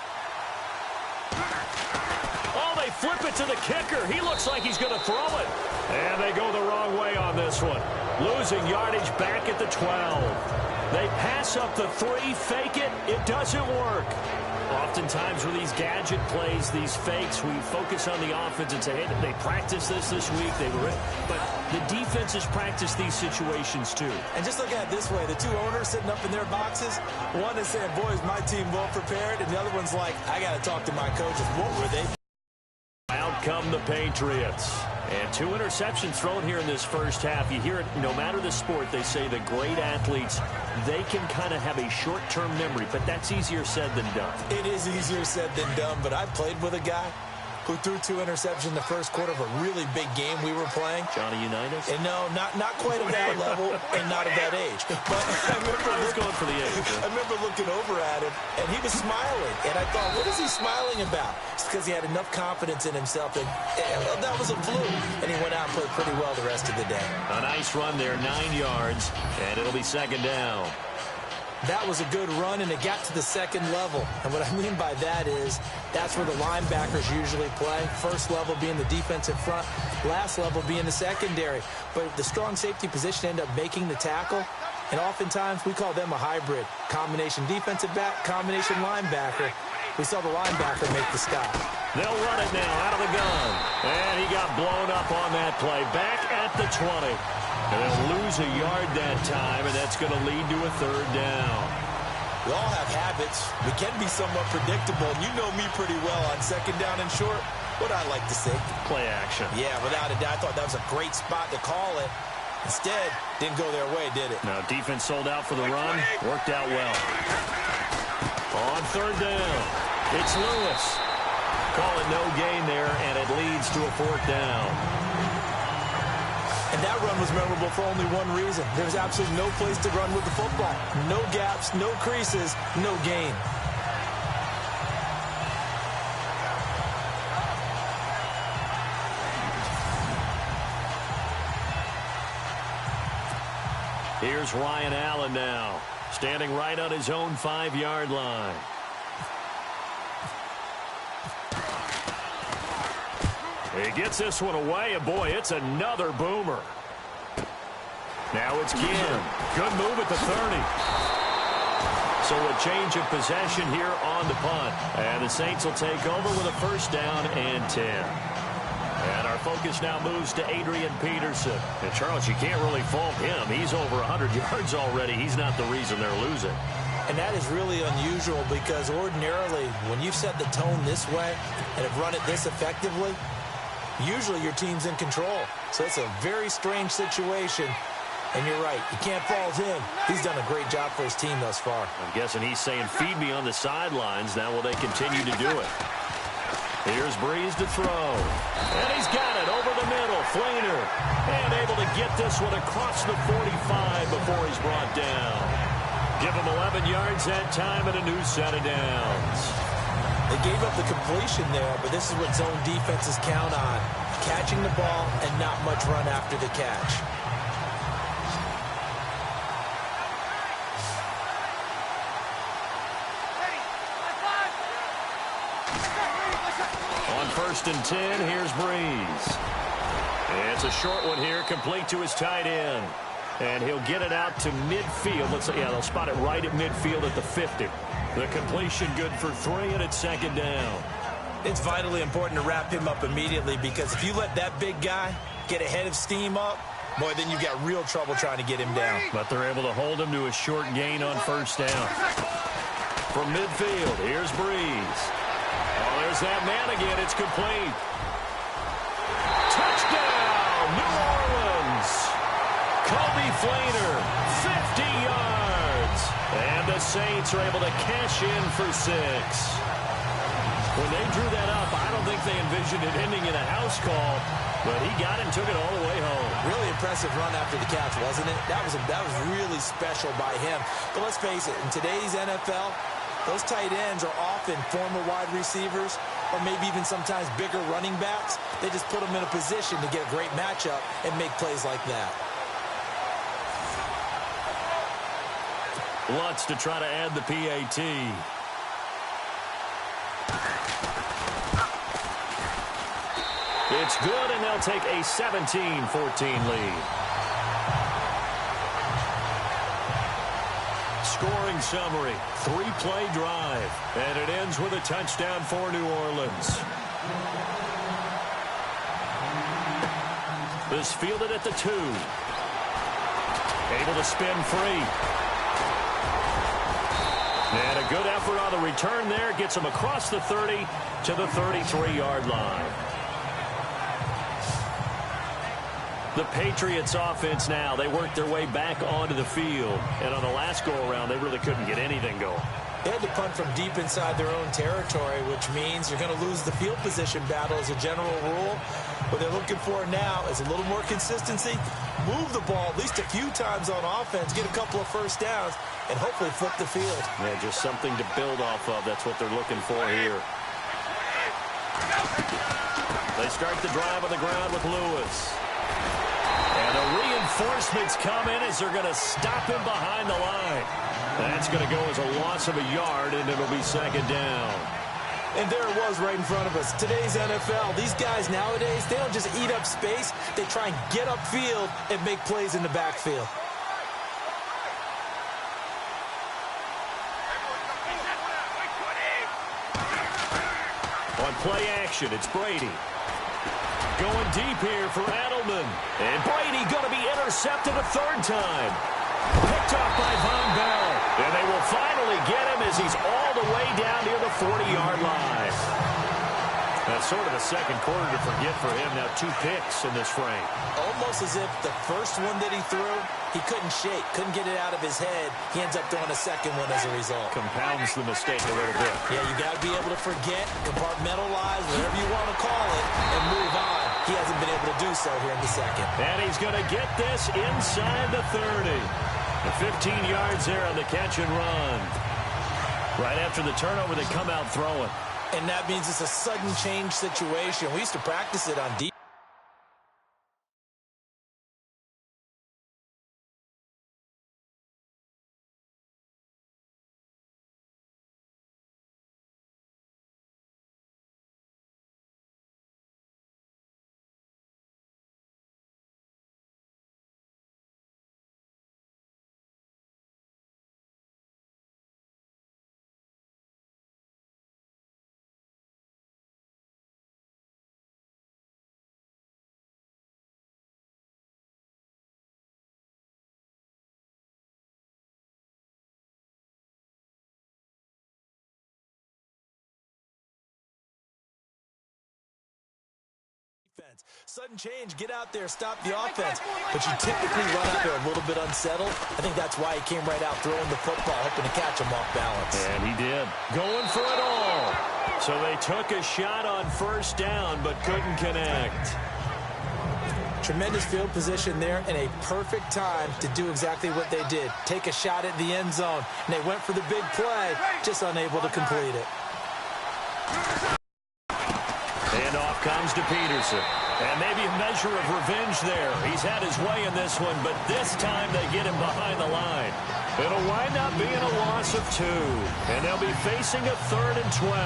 Oh, they flip it to the kicker. He looks like he's going to throw it. And they go the wrong way on this one. Losing yardage back at the 12. They pass up the 3, fake it. It doesn't work. Oftentimes with these gadget plays, these fakes, we focus on the offense and say, hey, they practiced this week. But the defense has practiced these situations too. And just look at it this way. The 2 owners sitting up in their boxes, one is saying, boys, my team well prepared. And the other one's like, I got to talk to my coaches. What were they? Out come the Patriots. And 2 interceptions thrown here in this first half. You hear it, no matter the sport, they say the great athletes, they can kind of have a short-term memory, but that's easier said than done. It is easier said than done, but I played with a guy who threw 2 interceptions in the first quarter of a really big game we were playing. Johnny Unitas? And no, not quite of that level and not of that age. But I was going for the age. I remember looking over at him, and he was smiling. And I thought, what is he smiling about? It's because he had enough confidence in himself, and that was a fluke. And he went out and played pretty well the rest of the day. A nice run there, 9 yards, and it'll be 2nd down. That was a good run, and it got to the 2nd level. And what I mean by that is that's where the linebackers usually play. First level being the defensive front, last level being the secondary. But the strong safety position ended up making the tackle, and oftentimes we call them a hybrid. Combination defensive back, combination linebacker. We saw the linebacker make the stop. They'll run it now out of the gun. And he got blown up on that play. Back at the 20. And they'll lose a yard that time, and that's going to lead to a 3rd down. We all have habits. We can be somewhat predictable. And you know me pretty well on 2nd down and short. What I like to say. Play action. Yeah, without a doubt. I thought that was a great spot to call it. Instead, didn't go their way, did it? No, defense sold out for the run. Worked out well. On 3rd down, it's Lewis. Call it no gain there, and it leads to a 4th down. And that run was memorable for only one reason. There's absolutely no place to run with the football. No gaps, no creases, no gain. Here's Ryan Allen now, standing right on his own 5-yard line. He gets this one away, and boy, it's another boomer. Now it's Kim. Good move at the 30. So a change of possession here on the punt. And the Saints will take over with a 1st down and 10. And our focus now moves to Adrian Peterson. And Charles, you can't really fault him. He's over 100 yards already. He's not the reason they're losing. And that is really unusual because ordinarily when you've set the tone this way and have run it this effectively, usually your team's in control. So it's a very strange situation. And you're right, you can't fault him. He's done a great job for his team thus far. I'm guessing he's saying, feed me on the sidelines. Now will they continue to do it? Here's Breeze to throw. And he's got it over the middle. Fleener. And able to get this one across the 45 before he's brought down. Give him 11 yards that time and a new set of downs. They gave up the completion there, but this is what zone defenses count on. Catching the ball and not much run after the catch. On 1st and 10, here's Breeze. It's a short one here, complete to his tight end. And he'll get it out to midfield. They'll spot it right at midfield at the 50. The completion good for 3, and it's 2nd down. It's vitally important to wrap him up immediately because if you let that big guy get ahead of steam up, boy, then you've got real trouble trying to get him down. But they're able to hold him to a short gain on 1st down. From midfield, here's Breeze. Oh, there's that man again. It's complete. Touchdown, New Orleans. Kobe Flainer, 50 yards. And the Saints are able to cash in for 6. When they drew that up, I don't think they envisioned it ending in a house call, but he got it and took it all the way home. Really impressive run after the catch, wasn't it? That was really special by him. But let's face it, in today's NFL, those tight ends are often former wide receivers or maybe even sometimes bigger running backs. They just put them in a position to get a great matchup and make plays like that. Lutz to try to add the PAT. It's good, and they'll take a 17-14 lead. Scoring summary, 3-play drive, and it ends with a touchdown for New Orleans. This fielded at the 2. Able to spin free. And a good effort on the return there. Gets him across the 30 to the 33-yard line. The Patriots offense now, they worked their way back onto the field. And on the last go-around, they really couldn't get anything going. They had to punt from deep inside their own territory, which means you're going to lose the field position battle as a general rule. What they're looking for now is a little more consistency, move the ball at least a few times on offense, get a couple of first downs, and hopefully flip the field. Yeah, just something to build off of. That's what they're looking for here. They start the drive on the ground with Lewis. And the reinforcements come in as they're going to stop him behind the line. That's going to go as a loss of a yard, and it'll be second down. And there it was right in front of us. Today's NFL, these guys nowadays, they don't just eat up space. They try and get upfield and make plays in the backfield. On play action, it's Brady. Going deep here for Edelman. And Brady going to be intercepted a third time. Picked off by Von Bell. And they will finally get him as he's all the way down near the 40-yard line. That's sort of a second quarter to forget for him. Now 2 picks in this frame. Almost as if the first one that he threw, he couldn't shake, couldn't get it out of his head. He ends up throwing a second one as a result. Compounds the mistake a little bit. Yeah, you got to be able to forget, compartmentalize, whatever you want to call it, and move on. He hasn't been able to do so here in the second. And he's going to get this inside the 30. The 15 yards there on the catch and run. Right after the turnover, they come out throwing. And that means it's a sudden change situation. We used to practice it on defense. Sudden change, get out there, stop the offense. But you typically run out there a little bit unsettled. I think that's why he came right out throwing the football, hoping to catch him off balance. And he did. Going for it all. So they took a shot on first down, but couldn't connect. Tremendous field position there and a perfect time to do exactly what they did. Take a shot at the end zone. And they went for the big play, just unable to complete it. And off comes to Peterson. And maybe a measure of revenge there. He's had his way in this one, but this time they get him behind the line. It'll wind up being a loss of 2. And they'll be facing a 3rd and 12.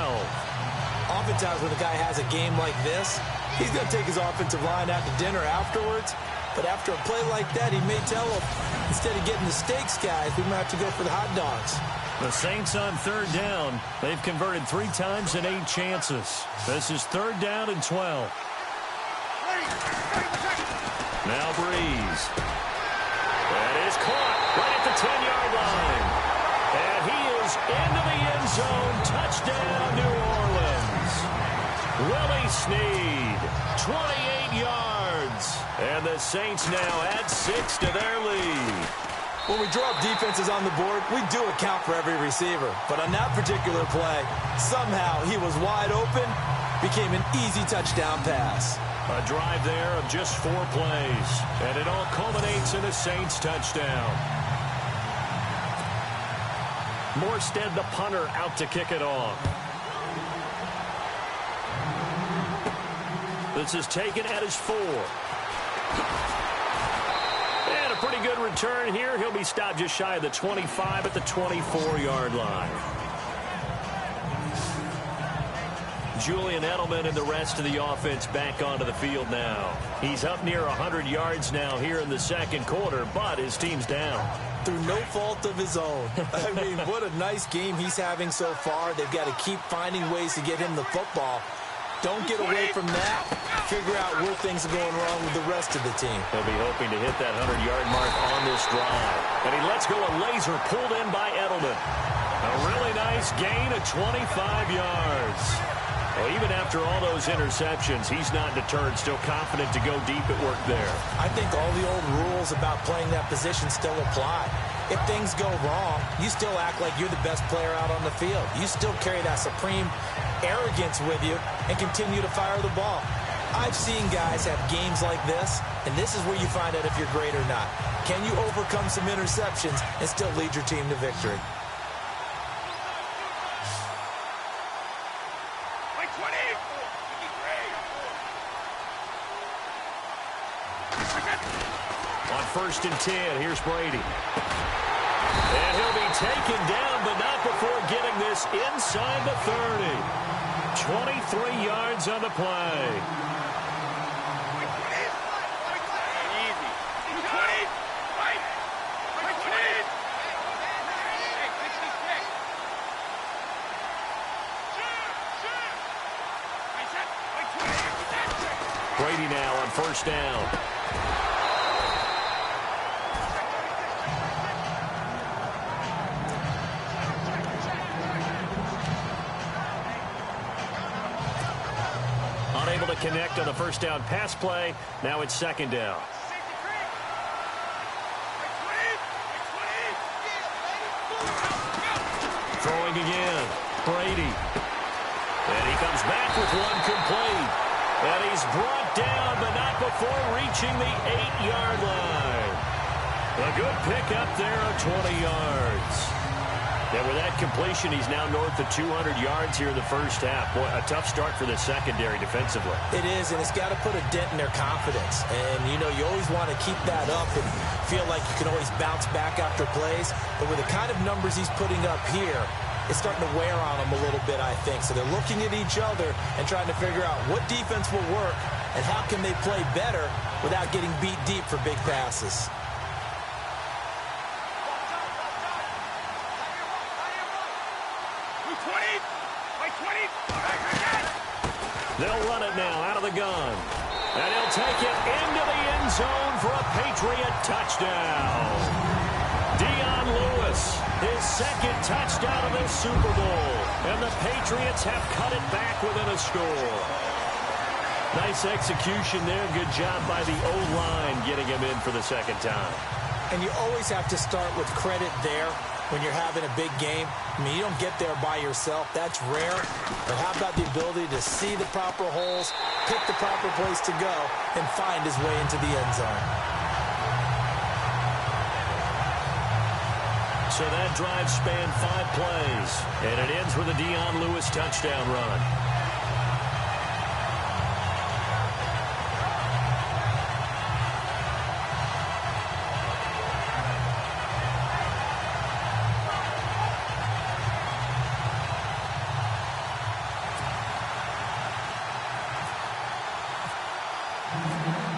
Oftentimes when a guy has a game like this, he's going to take his offensive line out to dinner afterwards. But after a play like that, he may tell them, instead of getting the steaks, guys, we might have to go for the hot dogs. The Saints on 3rd down. They've converted 3 times in 8 chances. This is 3rd down and 12. Now Breeze. That is caught right at the 10-yard line. And he goes into the end zone. Touchdown, New Orleans. Willie Snead, 28 yards. And the Saints now add 6 to their lead. When we draw up defenses on the board, we do account for every receiver. But on that particular play, somehow he was wide open, became an easy touchdown pass. A drive there of just 4 plays. And it all culminates in a Saints touchdown. Morstead, the punter, out to kick it off. This is taken at his 4. And a pretty good return here. He'll be stopped just shy of the 25 at the 24-yard line. Julian Edelman and the rest of the offense back onto the field now. He's up near 100 yards now here in the second quarter, but his team's down. Through no fault of his own. I mean, what a nice game he's having so far. They've got to keep finding ways to get him the football. Don't get away from that. Figure out where things are going wrong with the rest of the team. They'll be hoping to hit that 100-yard mark on this drive. And he lets go a laser pulled in by Edelman. A really nice gain of 25 yards. Well, even after all those interceptions, he's not deterred, still confident to go deep at work there. I think all the old rules about playing that position still apply. If things go wrong, you still act like you're the best player out on the field. You still carry that supreme arrogance with you and continue to fire the ball. I've seen guys have games like this, and this is where you find out if you're great or not. Can you overcome some interceptions and still lead your team to victory? On 1st and 10, here's Brady. And he'll be taken down, but not before getting this inside the 30. 23 yards on the play. Brady now on 1st down. Unable to connect on the 1st down pass play. Now it's 2nd down. Throwing again. Brady. And he comes back with one complete. And he's brought down, but not before reaching the 8-yard line. A good pickup there of 20 yards. And with that completion, he's now north of 200 yards here in the first half. Boy, a tough start for the secondary defensively. It is, and it's got to put a dent in their confidence. And, you know, you always want to keep that up and feel like you can always bounce back after plays. But with the kind of numbers he's putting up here, it's starting to wear on them a little bit, I think. So they're looking at each other and trying to figure out what defense will work and how can they play better without getting beat deep for big passes. They'll run it now out of the gun. And he'll take it into the end zone for a Patriot touchdown. Dion Lewis, his 2nd touchdown of this Super Bowl. And the Patriots have cut it back within a score. Nice execution there. Good job by the O-line getting him in for the 2nd time. And you always have to start with credit there when you're having a big game. I mean, you don't get there by yourself. That's rare. But how about the ability to see the proper holes, pick the proper place to go, and find his way into the end zone? So that drive spanned 5 plays, and it ends with a Dion Lewis touchdown run.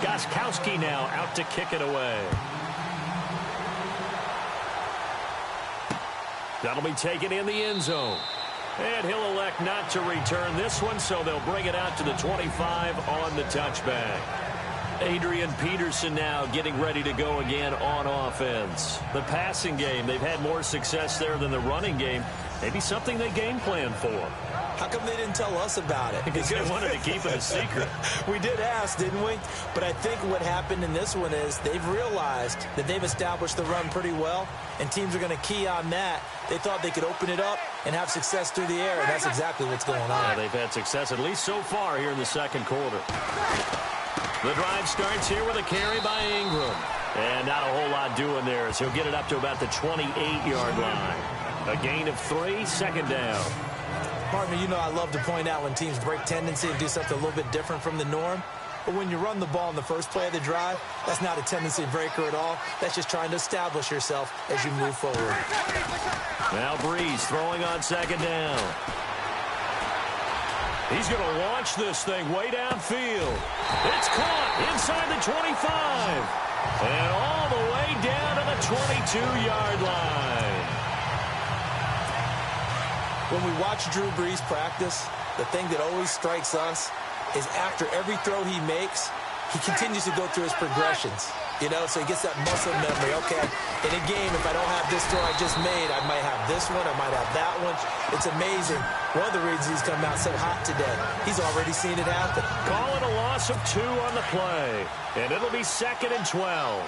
Gostkowski now out to kick it away. That'll be taken in the end zone. And he'll elect not to return this one, so they'll bring it out to the 25 on the touchback. Adrian Peterson now getting ready to go again on offense. The passing game, they've had more success there than the running game. Maybe something they game plan for. How come they didn't tell us about it? Because they wanted to keep it a secret. We did ask, didn't we? But I think what happened in this one is they've realized that they've established the run pretty well, and teams are going to key on that. They thought they could open it up and have success through the air, and that's exactly what's going on. Yeah, they've had success, at least so far, here in the second quarter. The drive starts here with a carry by Ingram. And not a whole lot doing there as he'll get it up to about the 28-yard line. A gain of 3, second down. Partner, you know I love to point out when teams break tendency and do something a little bit different from the norm. But when you run the ball in the first play of the drive, that's not a tendency breaker at all. That's just trying to establish yourself as you move forward. Now Breeze throwing on second down. He's going to launch this thing way downfield. It's caught inside the 25. And all the way down to the 22-yard line. When we watch Drew Brees practice, the thing that always strikes us is after every throw he makes, he continues to go through his progressions. You know, so he gets that muscle memory. Okay, in a game, if I don't have this throw I just made, I might have this one, I might have that one. It's amazing. One of the reasons he's come out so hot today, he's already seen it happen. Call it a loss of 2 on the play, and it'll be 2nd and 12.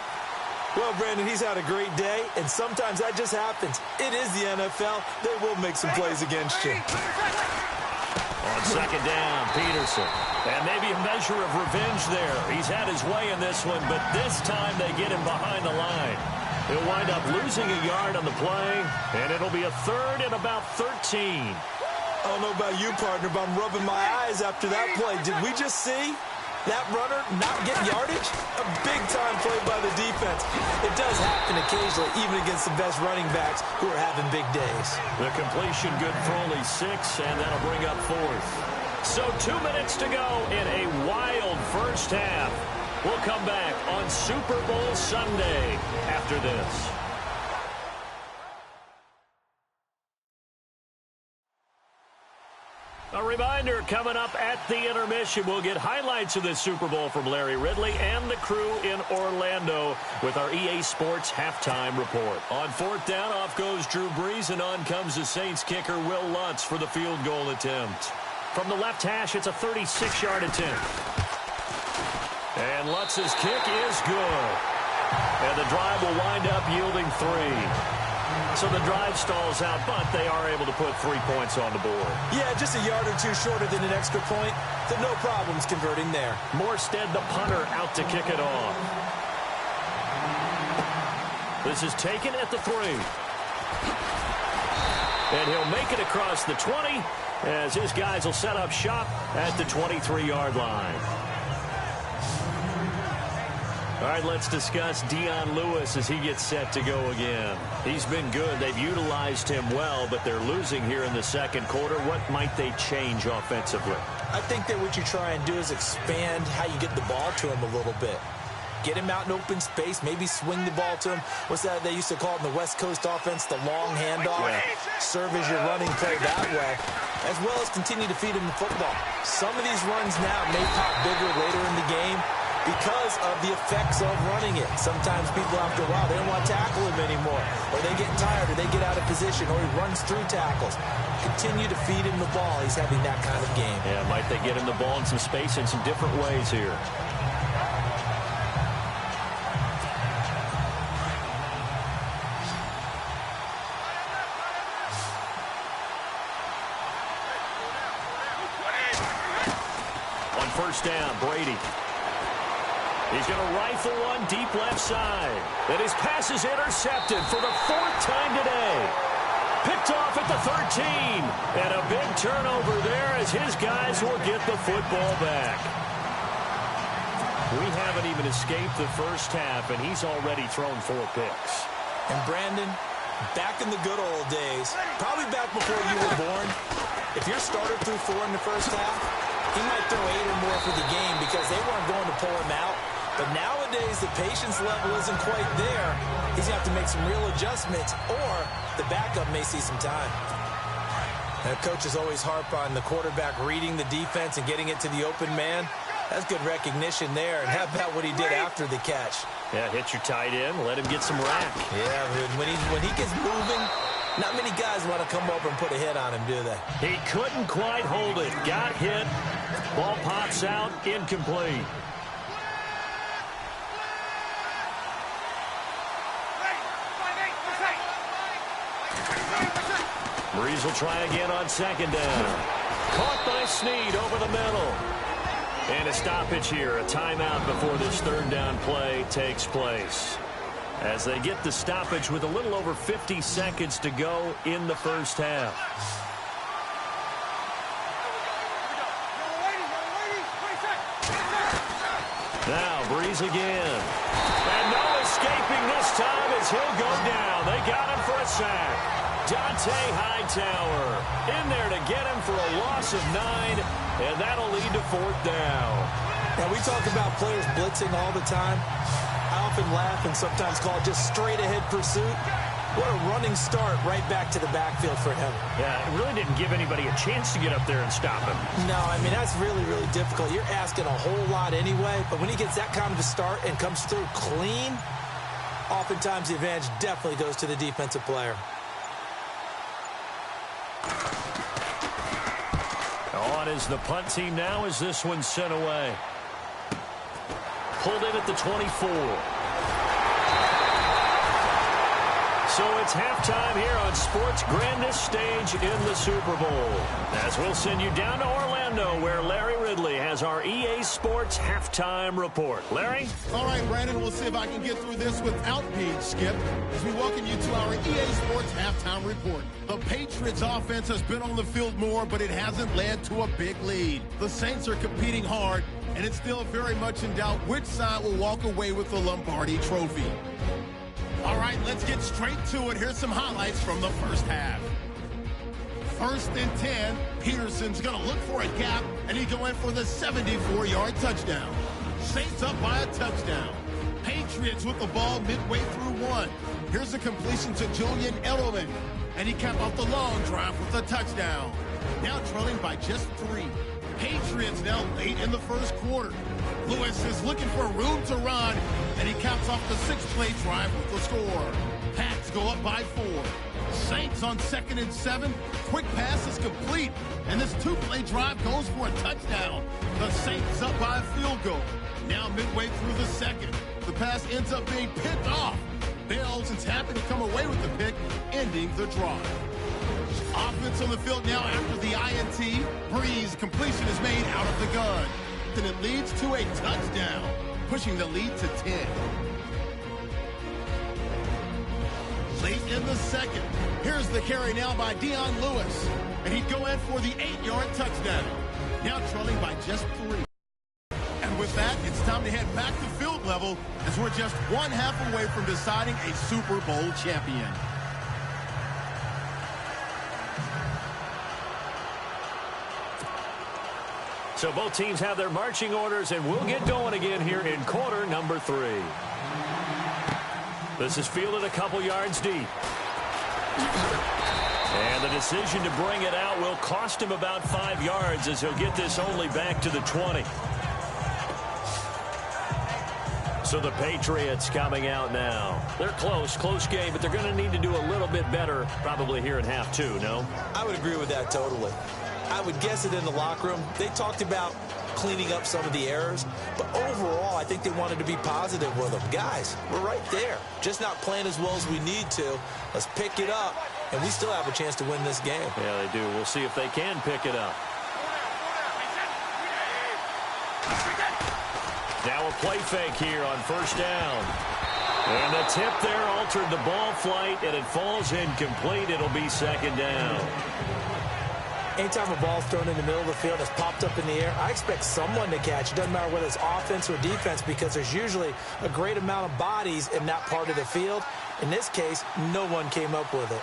Well, Brandon, he's had a great day, and sometimes that just happens. It is the NFL. They will make some plays against you. On second down, Peterson. And maybe a measure of revenge there. He's had his way in this one, but this time they get him behind the line. He'll wind up losing a yard on the play, and it'll be a 3rd and about 13. I don't know about you, partner, but I'm rubbing my eyes after that play. Did we just see that runner not get yardage? A big-time play by the defense. It does happen occasionally, even against the best running backs who are having big days. The completion good for only 6, and that'll bring up 4th. So 2 minutes to go in a wild first half. We'll come back on Super Bowl Sunday after this. A reminder, coming up at the intermission, we'll get highlights of this Super Bowl from Larry Ridley and the crew in Orlando with our EA Sports halftime report. On 4th down, off goes Drew Brees, and on comes the Saints kicker Will Lutz for the field goal attempt. From the left hash, it's a 36-yard attempt. And Lutz's kick is good. And the drive will wind up yielding 3. So the drive stalls out, but they are able to put 3 points on the board. Yeah, just a yard or 2 shorter than an extra point. So no problems converting there. Morstead, the punter, out to kick it off. This is taken at the 3. And he'll make it across the 20 as his guys will set up shop at the 23-yard line. All right, let's discuss Dion Lewis as he gets set to go again. He's been good. They've utilized him well, but they're losing here in the second quarter. What might they change offensively? I think that what you try and do is expand how you get the ball to him a little bit. Get him out in open space, maybe swing the ball to him. What's that they used to call it in the West Coast offense, the long handoff? Yeah. Serve as your running play that way, as well as continue to feed him the football. Some of these runs now may pop bigger later in the game because of the effects of running it. Sometimes people, after a while, they don't want to tackle him anymore, or they get tired, or they get out of position, or he runs through tackles. Continue to feed him the ball. He's having that kind of game. Yeah, might they get him the ball in some space in some different ways here. First down, Brady. He's going to rifle one deep left side. And his pass is intercepted for the 4th time today. Picked off at the 13. And a big turnover there as his guys will get the football back. We haven't even escaped the first half, and he's already thrown 4 picks. And Brandon, back in the good old days, probably back before you were born, if your starter threw 4 in the first half, he might throw 8 or more for the game because they weren't going to pull him out. But nowadays, the patience level isn't quite there. He's going to have to make some real adjustments, or the backup may see some time. And coaches always harp on the quarterback reading the defense and getting it to the open man. That's good recognition there. And how about what he did after the catch? Yeah, hit your tight end, let him get some rack. Yeah, when he gets moving, not many guys want to come over and put a hit on him, do they? He couldn't quite hold it. Got hit. Ball pops out, incomplete. Breeze will try again on second down. Caught by Snead over the middle. And a stoppage here, a timeout before this third down play takes place. As they get the stoppage with a little over 50 seconds to go in the first half. Now Breeze again. And no escaping this time as he'll go down. They got him for a sack. Dante Hightower in there to get him for a loss of 9, and that'll lead to fourth down. Now, we talk about players blitzing all the time. I often laugh and sometimes call it just straight-ahead pursuit. What a running start right back to the backfield for him. Yeah, it really didn't give anybody a chance to get up there and stop him. No, I mean, that's really, really difficult. You're asking a whole lot anyway, but when he gets that kind of a start and comes through clean, oftentimes the advantage definitely goes to the defensive player. On is the punt team now as this one's sent away. Pulled in at the 24. So it's halftime here on sports' grandest stage in the Super Bowl. As we'll send you down to Orlando, where Larry Ridley has our EA Sports halftime report. Larry? All right, Brandon, we'll see if I can get through this without being skipped as we welcome you to our EA Sports halftime report. The Patriots offense has been on the field more, but it hasn't led to a big lead. The Saints are competing hard, and it's still very much in doubt which side will walk away with the Lombardi Trophy. All right, let's get straight to it. Here's some highlights from the first half. 1st and 10, Peterson's going to look for a gap, and he go in for the 74-yard touchdown. Saints up by a touchdown. Patriots with the ball midway through 1. Here's a completion to Julian Edelman, and he capped off the long drive with a touchdown. Now trailing by just 3. Patriots now late in the first quarter. Lewis is looking for room to run, and he caps off the 6-play drive with the score. Pats go up by 4. Saints on 2nd and 7. Quick pass is complete, and this 2-play drive goes for a touchdown. The Saints up by a field goal. Now midway through the second, the pass ends up being picked off. Bales is happy to come away with the pick, ending the drive. Offense on the field now after the INT. Breeze completion is made out of the gun. And it leads to a touchdown, pushing the lead to 10. Late in the second, here's the carry now by Dion Lewis, and he'd go in for the 8-yard touchdown. Now trailing by just 3. And with that, it's time to head back to field level as we're just 1 half away from deciding a Super Bowl champion. So both teams have their marching orders, and we'll get going again here in quarter number 3. This is fielded a couple yards deep. And the decision to bring it out will cost him about 5 yards as he'll get this only back to the 20. So the Patriots coming out now. They're close game, but they're going to need to do a little bit better probably here in half 2, no? I would agree with that totally. I would guess it in the locker room. They talked about cleaning up some of the errors, but overall, I think they wanted to be positive with them. Guys, we're right there. Just not playing as well as we need to. Let's pick it up, and we still have a chance to win this game. Yeah, they do. We'll see if they can pick it up. Now a play fake here on first down. And the tip there altered the ball flight, and it falls incomplete. It'll be second down. Anytime a ball's thrown in the middle of the field that's popped up in the air, I expect someone to catch. It doesn't matter whether it's offense or defense because there's usually a great amount of bodies in that part of the field. In this case, no one came up with it.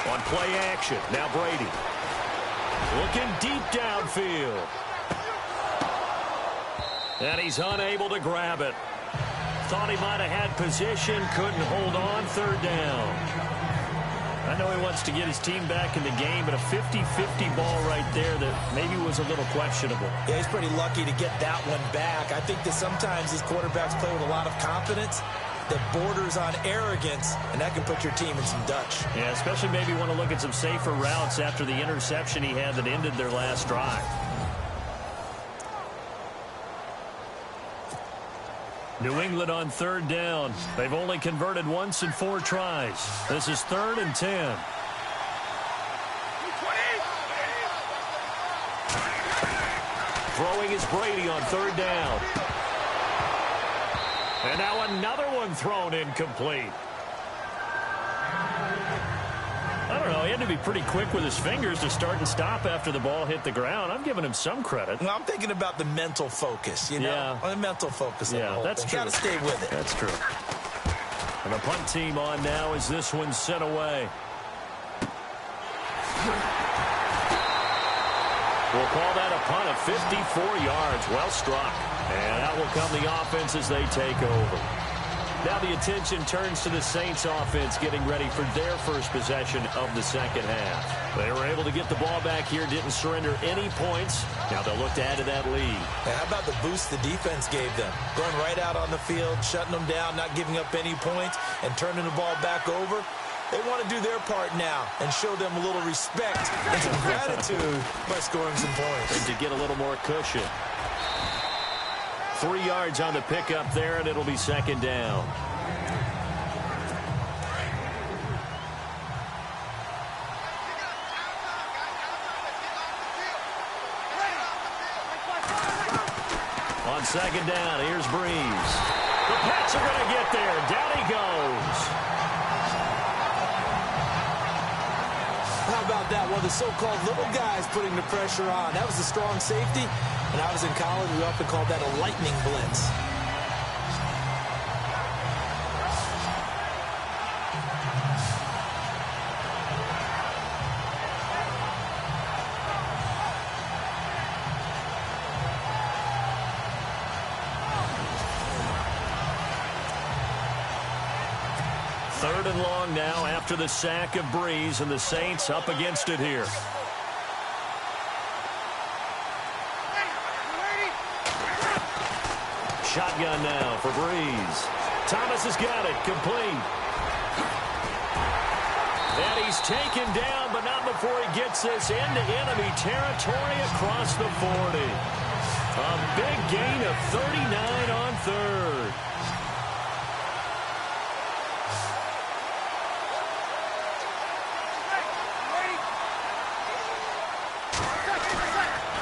On play action, now Brady. Looking deep downfield. And he's unable to grab it. Thought he might have had position, couldn't hold on, third down. I know he wants to get his team back in the game, but a 50-50 ball right there that maybe was a little questionable. Yeah, he's pretty lucky to get that one back. I think that sometimes these quarterbacks play with a lot of confidence that borders on arrogance, and that can put your team in some Dutch. Yeah, especially maybe want to look at some safer routes after the interception he had that ended their last drive. New England on 3rd down. They've only converted once in 4 tries. This is 3rd and 10. Throwing is Brady on 3rd down. And now another one thrown incomplete. I don't know. He had to be pretty quick with his fingers to start and stop after the ball hit the ground. I'm giving him some credit. Well, I'm thinking about the mental focus, you know? Yeah. The mental focus. Yeah, that's true. Got to stay with it. That's true. And the punt team on now as this one's sent away. We'll call that a punt of 54 yards. Well struck. And out will come the offense as they take over. Now the attention turns to the Saints offense getting ready for their first possession of the second half. They were able to get the ball back here, didn't surrender any points. Now they'll look to add to that lead. Now, how about the boost the defense gave them? Going right out on the field, shutting them down, not giving up any points, and turning the ball back over. They want to do their part now and show them a little respect and some gratitude by scoring some points. And to get a little more cushion. 3 yards on the pickup there, and it'll be 2nd down. On 2nd down, here's Breeze. The Pats are going to get there. Down he goes. How about that? One of the so-called little guys putting the pressure on. That was a strong safety. When I was in college, we often called that a lightning blitz. Third and long now after the sack of Breeze, and the Saints up against it here. Shotgun now for Breeze. Thomas has got it, complete. And he's taken down, but not before he gets this into enemy territory across the 40. A big gain of 39 on 3rd.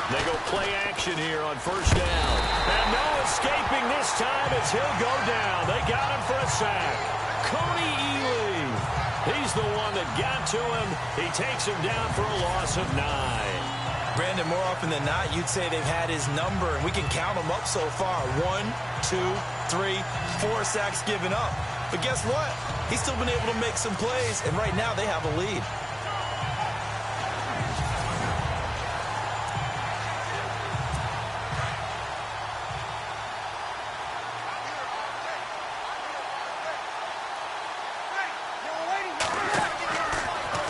They go play action here on 1st down. And no escaping this time as he'll go down. They got him for a sack. Coney Ely. He's the one that got to him. He takes him down for a loss of 9. Brandon, more often than not, you'd say they've had his number, and we can count them up so far. 1, 2, 3, 4 sacks given up. But guess what? He's still been able to make some plays, and right now they have a lead.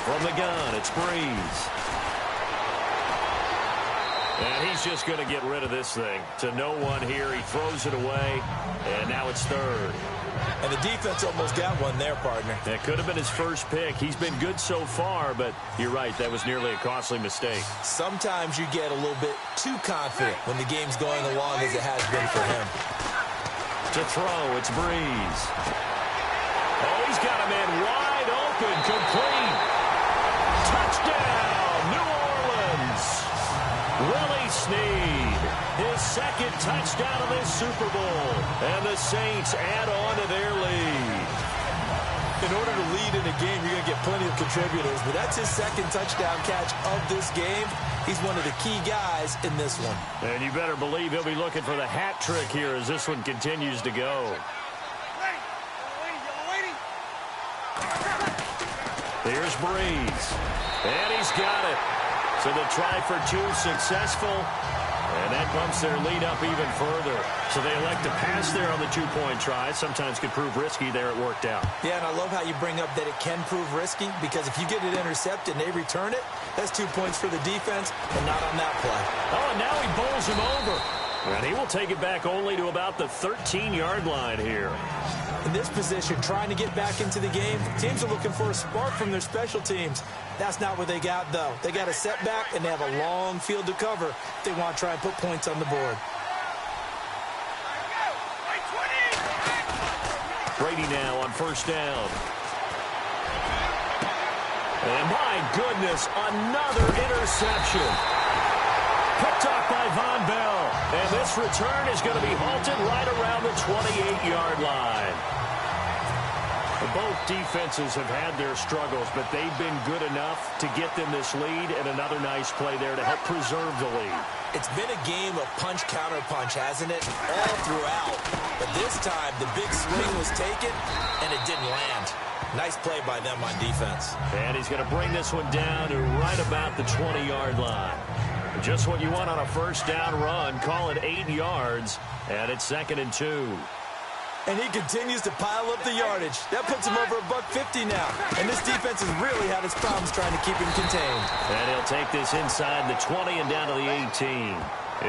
From the gun, it's Breeze. And he's just going to get rid of this thing. To no one here. He throws it away, and now it's 3rd. And the defense almost got one there, partner. That could have been his first pick. He's been good so far, but you're right. That was nearly a costly mistake. Sometimes you get a little bit too confident when the game's going along as it has been for him. To throw, it's Breeze. Oh, he's got a man wide open, complete. Touchdown, New Orleans. Willie Snead, his 2nd touchdown of this Super Bowl. And the Saints add on to their lead. In order to lead in a game, you're going to get plenty of contributors, but that's his 2nd touchdown catch of this game. He's one of the key guys in this one. And you better believe he'll be looking for the hat trick here as this one continues to go. Here's Breeze. And he's got it. So the try for 2 successful. And that bumps their lead up even further. So they elect to pass there on the two-point try. Sometimes could prove risky. There it worked out. Yeah, and I love how you bring up that it can prove risky, because if you get it intercepted and they return it, that's 2 points for the defense, and not on that play. Oh, and now he bowls him over. And he will take it back only to about the 13-yard line here. In this position, trying to get back into the game, teams are looking for a spark from their special teams. That's not what they got, though. They got a setback, and they have a long field to cover if they want to try and put points on the board. Brady now on first down. And my goodness, another interception. Picked off by Von Bell. And this return is going to be halted right around the 28-yard line. Both defenses have had their struggles, but they've been good enough to get them this lead, and another nice play there to help preserve the lead. It's been a game of punch-counter-punch, hasn't it? All throughout. But this time, the big swing was taken, and it didn't land. Nice play by them on defense. And he's going to bring this one down to right about the 20-yard line. Just what you want on a first down run. Call it 8 yards, and it's 2nd and 2. And he continues to pile up the yardage. That puts him over $150 now. And this defense has really had its problems trying to keep him contained. And he'll take this inside the 20 and down to the 18.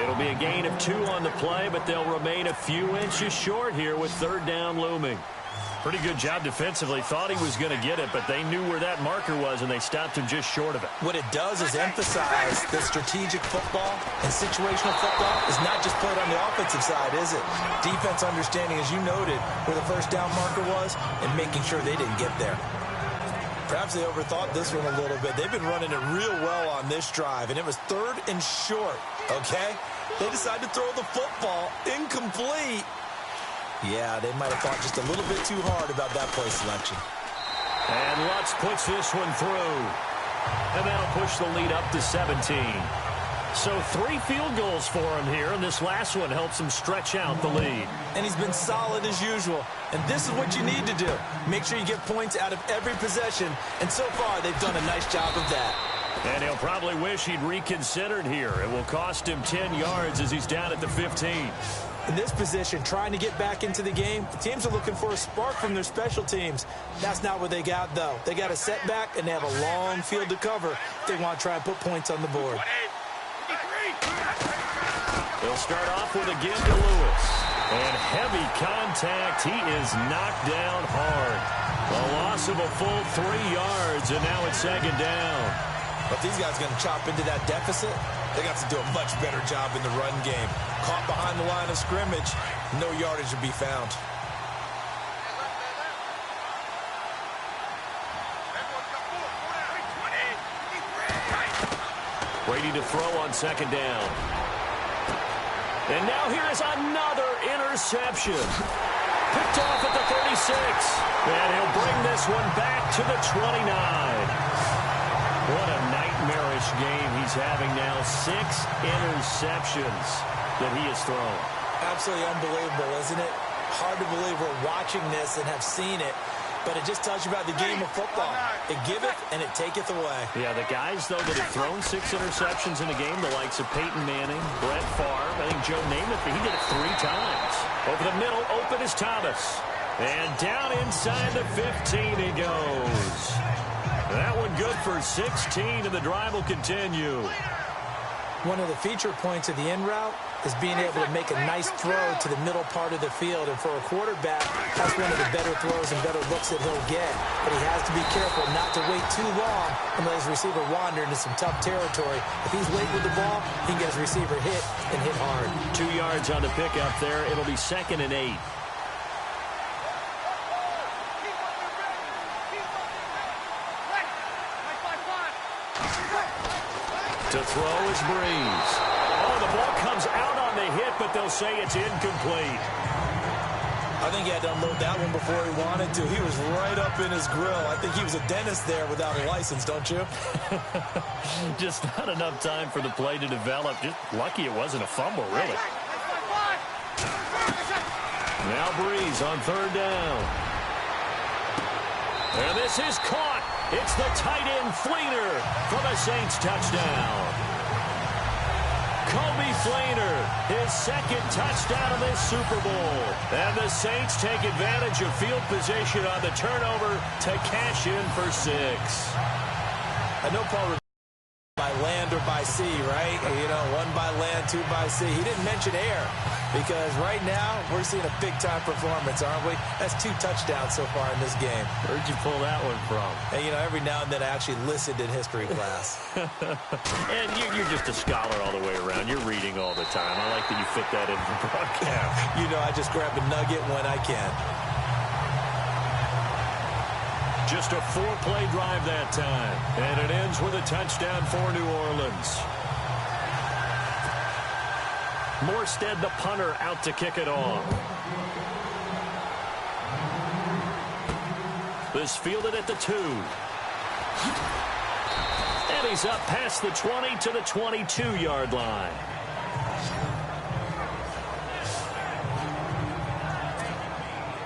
It'll be a gain of 2 on the play, but they'll remain a few inches short here with third down looming. Pretty good job defensively. Thought he was going to get it, but they knew where that marker was, and they stopped him just short of it. What it does is emphasize that strategic football and situational football is not just played on the offensive side, is it? Defense understanding, as you noted, where the first down marker was and making sure they didn't get there. Perhaps they overthought this one a little bit. They've been running it real well on this drive, and it was 3rd and short, okay? They decided to throw the football incomplete. Yeah, they might have thought just a little bit too hard about that play selection. And Lutz puts this one through. And that'll push the lead up to 17. So 3 field goals for him here, and this last one helps him stretch out the lead. And he's been solid as usual. And this is what you need to do. Make sure you get points out of every possession. And so far, they've done a nice job of that. And he'll probably wish he'd reconsidered here. It will cost him 10 yards as he's down at the 15. In this position, trying to get back into the game, the teams are looking for a spark from their special teams. That's not what they got, though. They got a setback, and they have a long field to cover if they want to try and put points on the board. They'll start off with a give to Lewis. And heavy contact. He is knocked down hard. A loss of a full 3 yards, and now it's 2nd down. But these guys are going to chop into that deficit. They got to do a much better job in the run game. Caught behind the line of scrimmage, no yardage to be found. Brady to throw on 2nd down. And now here is another interception. Picked off at the 36. And he'll bring this one back to the 29. What a nightmarish game he's having now. 6 interceptions that he has thrown. Absolutely unbelievable, isn't it? Hard to believe we're watching this and have seen it. But it just tells you about the game of football. It giveth and it taketh away. Yeah, the guys, though, that have thrown 6 interceptions in a game, the likes of Peyton Manning, Brett Favre, I think Joe Namath, he did it 3 times. Over the middle, open is Thomas. And down inside the 15 he goes. That one good for 16, and the drive will continue. One of the feature points of the in route is being able to make a nice throw to the middle part of the field. And for a quarterback, that's one of the better throws and better looks that he'll get. But he has to be careful not to wait too long and let his receiver wander into some tough territory. If he's late with the ball, he can get his receiver hit and hit hard. 2 yards on the pickup there. It'll be 2nd and 8. To throw is Breeze. Oh, the ball comes out on the hit, but they'll say it's incomplete. I think he had to unload that one before he wanted to. He was right up in his grill. I think he was a dentist there without a license, don't you? Just not enough time for the play to develop. Just lucky it wasn't a fumble, really. Now Breeze on 3rd down. And this is caught. It's the tight end Fleener for the Saints touchdown. Kobe Fleener, his second touchdown of this Super Bowl. And the Saints take advantage of field position on the turnover to cash in for 6. I know Paul by land or by sea, right? You know, 1 by land, 2 by sea. He didn't mention air because right now we're seeing a big-time performance, aren't we? That's 2 touchdowns so far in this game. Where'd you pull that one from? And, you know, every now and then I actually listened in history class. And you're just a scholar all the way around. You're reading all the time. I like that you fit that in the broadcast. You know, I just grab a nugget when I can. Just a 4-play drive that time. And it ends with a touchdown for New Orleans. Morstead, the punter, out to kick it off. This fielded at the 2. And he's up past the 20 to the 22-yard line.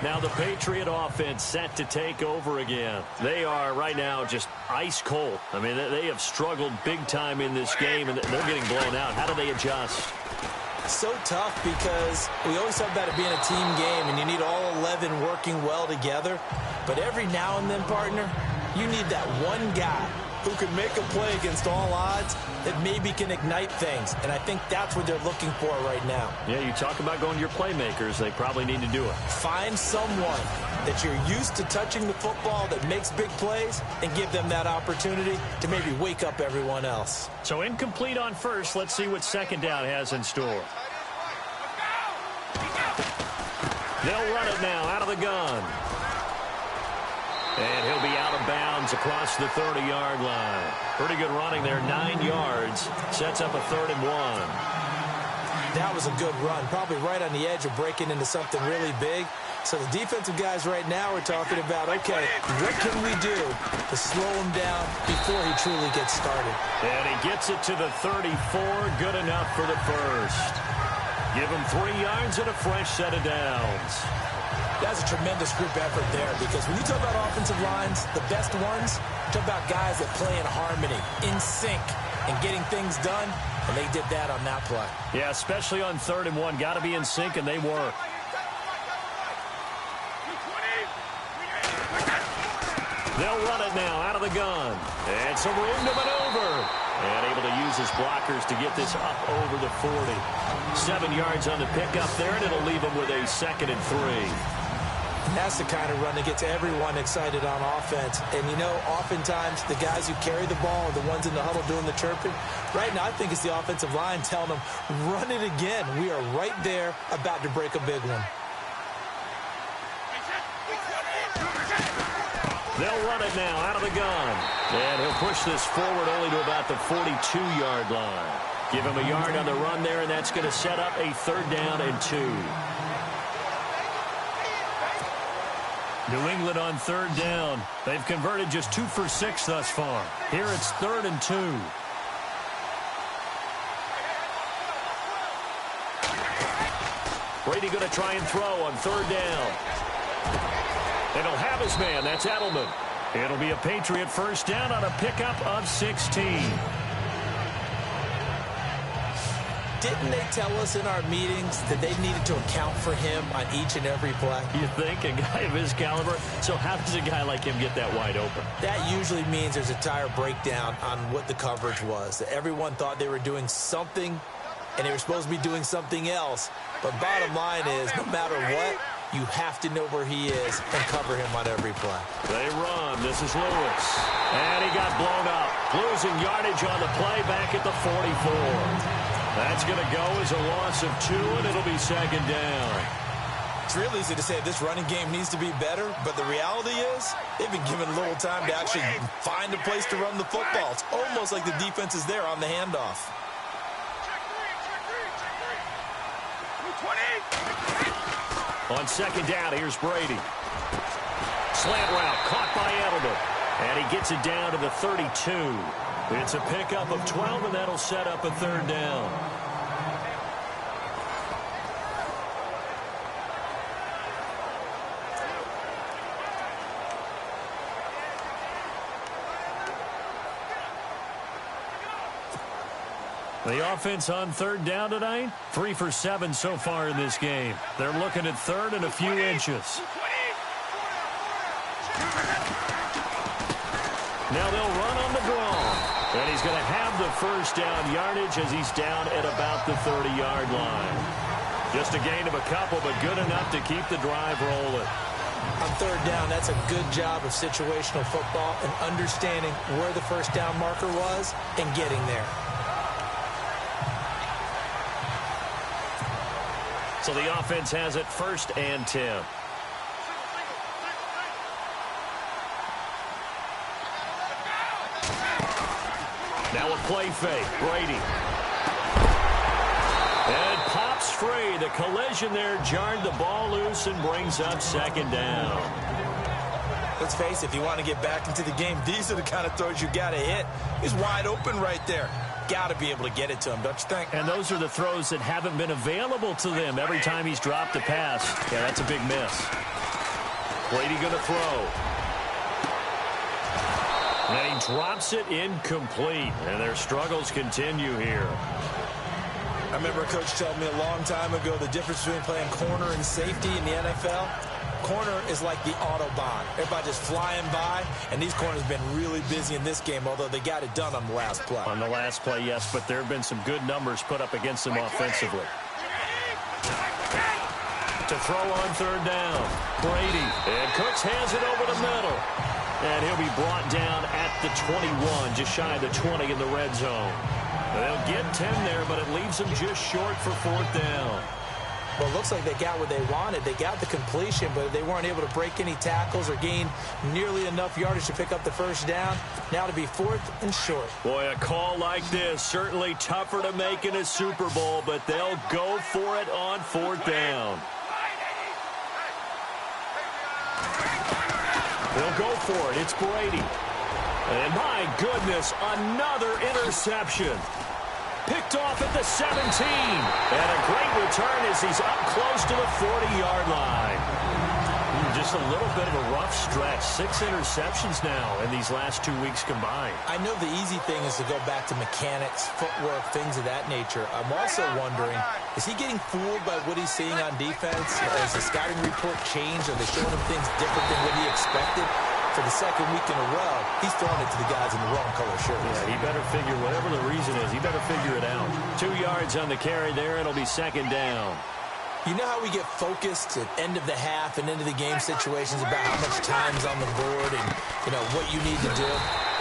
Now the Patriot offense set to take over again. They are right now just ice cold. I mean, they have struggled big time in this game, and they're getting blown out. How do they adjust? So tough because we always talk about it being a team game, and you need all 11 working well together. But every now and then, partner, you need that one guy who can make a play against all odds that maybe can ignite things. And I think that's what they're looking for right now. Yeah, you talk about going to your playmakers. They probably need to do it. Find someone that you're used to touching the football that makes big plays and give them that opportunity to maybe wake up everyone else. So incomplete on first. Let's see what second down has in store. They'll run it now out of the gun. And he'll be out of bounds across the 30-yard line. Pretty good running there, 9 yards. Sets up a 3rd and 1. That was a good run, probably right on the edge of breaking into something really big. So the defensive guys right now are talking about, okay, what can we do to slow him down before he truly gets started? And he gets it to the 34, good enough for the first. Give him 3 yards and a fresh set of downs. That's a tremendous group effort there because when you talk about offensive lines, the best ones, talk about guys that play in harmony, in sync, and getting things done, and they did that on that play. Yeah, especially on 3rd and 1. Got to be in sync, and they were. They'll run it now out of the gun. And some room to maneuver. And able to use his blockers to get this up over the 40. 7 yards on the pickup there, and it'll leave him with a 2nd and 3. And that's the kind of run that gets everyone excited on offense. And, you know, oftentimes the guys who carry the ball are the ones in the huddle doing the chirping. Right now, I think it's the offensive line telling them, run it again. We are right there about to break a big one. They'll run it now out of the gun. And he'll push this forward only to about the 42-yard line. Give him a yard on the run there, and that's going to set up a 3rd down and 2. New England on 3rd down. They've converted just 2 for 6 thus far. Here it's 3rd and 2. Brady going to try and throw on 3rd down. And he'll have his man. That's Edelman. It'll be a Patriot first down on a pickup of 16. Didn't they tell us in our meetings that they needed to account for him on each and every play? You think? A guy of his caliber? So how does a guy like him get that wide open? That usually means there's a tire breakdown on what the coverage was. That everyone thought they were doing something, and they were supposed to be doing something else. But bottom line is, no matter what, you have to know where he is and cover him on every play. They run. This is Lewis. And he got blown up. Losing yardage on the play back at the 44. That's going to go as a loss of 2, and it'll be 2nd down. It's real easy to say this running game needs to be better, but the reality is they've been given little time to actually find a place to run the football. It's almost like the defense is there on the handoff. On 2nd down, here's Brady. Slant route caught by Edelman, and he gets it down to the 32. It's a pickup of 12, and that'll set up a 3rd down. The offense on third down tonight, 3 for 7 so far in this game. They're looking at third and a few inches. Now they'll run on the draw. And he's going to have the first down yardage as he's down at about the 30-yard line. Just a gain of a couple, but good enough to keep the drive rolling. On third down, that's a good job of situational football and understanding where the first down marker was and getting there. So the offense has it 1st and 10. Now a play fake. Brady. And pops free. The collision there jarred the ball loose and brings up 2nd down. Let's face it, if you want to get back into the game, these are the kind of throws you got to hit. He's wide open right there. Got to be able to get it to him, don't you think? And those are the throws that haven't been available to them every time he's dropped a pass. Yeah, that's a big miss. Brady going to throw. And he drops it incomplete. And their struggles continue here. I remember a coach telling me a long time ago the difference between playing corner and safety in the NFL. Corner is like the Autobahn. Everybody just flying by, and these corners have been really busy in this game, although they got it done on the last play. On the last play, yes, but there have been some good numbers put up against them offensively. To throw on third down, Brady. And Cooks has it over the middle. And he'll be brought down at the 21, just shy of the 20 in the red zone. They'll get 10 there, but it leaves them just short for 4th down. Well, it looks like they got what they wanted. They got the completion, but they weren't able to break any tackles or gain nearly enough yardage to pick up the first down. Now to be 4th and short. Boy, a call like this, certainly tougher to make in a Super Bowl, but they'll go for it on 4th down. They'll go for it. It's Brady. And my goodness, another interception. Picked off at the 17. And a great return as he's up close to the 40-yard line. Just a little bit of a rough stretch. 6 interceptions now in these last 2 weeks combined. I know the easy thing is to go back to mechanics, footwork, things of that nature. I'm also wondering, is he getting fooled by what he's seeing on defense? Has the scouting report changed? Are they showing him things different than what he expected? For the 2nd week in a row, he's throwing it to the guys in the wrong color shirts. Yeah, he better figure, whatever the reason is, he better figure it out. 2 yards on the carry there. It'll be 2nd down. You know how we get focused at end of the half and into the game situations about how much time's on the board and, you know, what you need to do?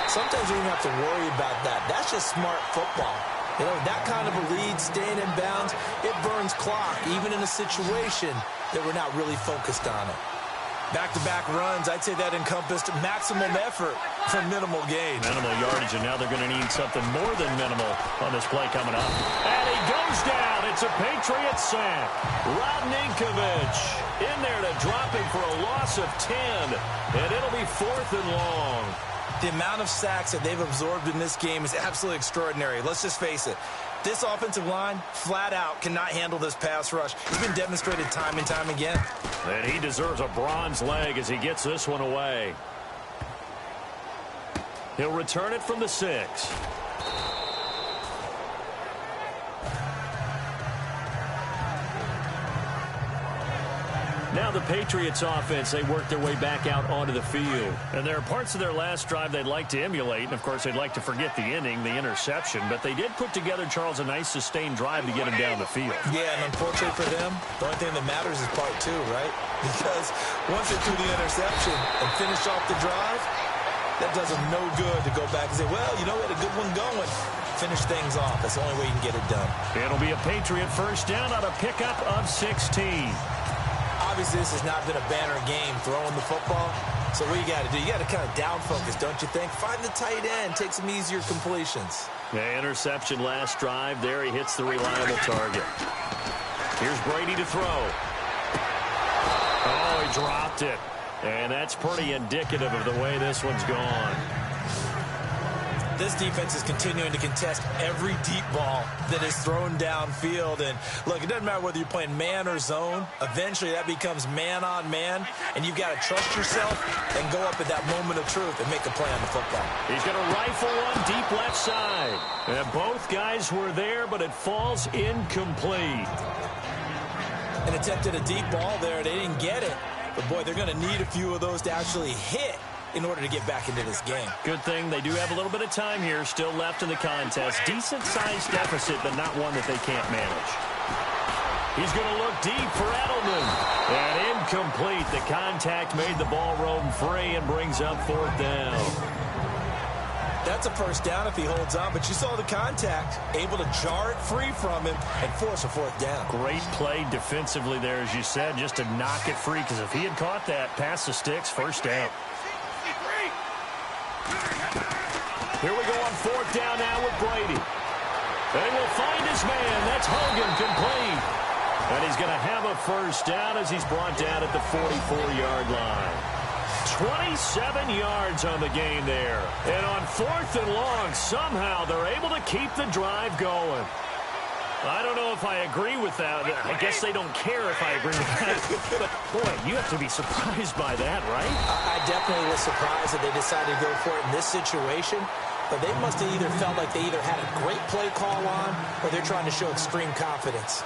Sometimes you don't have to worry about that. That's just smart football. You know, that kind of a lead, staying in bounds, it burns clock, even in a situation that we're not really focused on it. Back-to-back runs, I'd say that encompassed maximum effort for minimal gain. Minimal yardage, and now they're going to need something more than minimal on this play coming up. And he goes down. It's a Patriot sack. Rob Ninkovich in there to drop him for a loss of 10. And it'll be 4th and long. The amount of sacks that they've absorbed in this game is absolutely extraordinary. Let's just face it. This offensive line, flat out, cannot handle this pass rush. It's been demonstrated time and time again. And he deserves a bronze leg as he gets this one away. He'll return it from the 6. Now the Patriots offense, they work their way back out onto the field. And there are parts of their last drive they'd like to emulate. And, of course, they'd like to forget the inning, the interception. But they did put together, Charles, a nice sustained drive to get him down the field. Yeah, and unfortunately for them, the only thing that matters is part 2, right? Because once they threw the interception and finish off the drive, that does them no good to go back and say, well, you know, we had a good one going. Finish things off. That's the only way you can get it done. It'll be a Patriot first down on a pickup of 16. Obviously, this has not been a banner game throwing the football. So what you got to do, you got to kind of down focus, don't you think? Find the tight end, take some easier completions. The interception last drive. There he hits the reliable target. Here's Brady to throw. Oh, he dropped it. And that's pretty indicative of the way this one's gone. this defense is continuing to contest every deep ball that is thrown downfield. And look, it doesn't matter whether you're playing man or zone. Eventually, that becomes man on man, and you've got to trust yourself and go up at that moment of truth and make a play on the football. He's going to rifle one deep left side. And both guys were there, but it falls incomplete. And attempted a deep ball there. They didn't get it. But, boy, they're going to need a few of those to actually hit in order to get back into this game. Good thing they do have a little bit of time here still left in the contest. Decent-sized deficit, but not one that they can't manage. He's going to look deep for Edelman. And incomplete. The contact made the ball roam free and brings up 4th down. That's a first down if he holds on, but you saw the contact, able to jar it free from him and force a 4th down. Great play defensively there, as you said, just to knock it free, because if he had caught that, past the sticks, first down. Here we go on 4th down now with Brady. They will find his man. That's Hogan, complete. And he's going to have a first down as he's brought down at the 44-yard line. 27 yards on the game there. And on 4th and long, somehow they're able to keep the drive going. I don't know if I agree with that. I guess they don't care if I agree with that. But, boy, you have to be surprised by that, right? I definitely was surprised that they decided to go for it in this situation. But they must have either felt like they either had a great play call on or they're trying to show extreme confidence.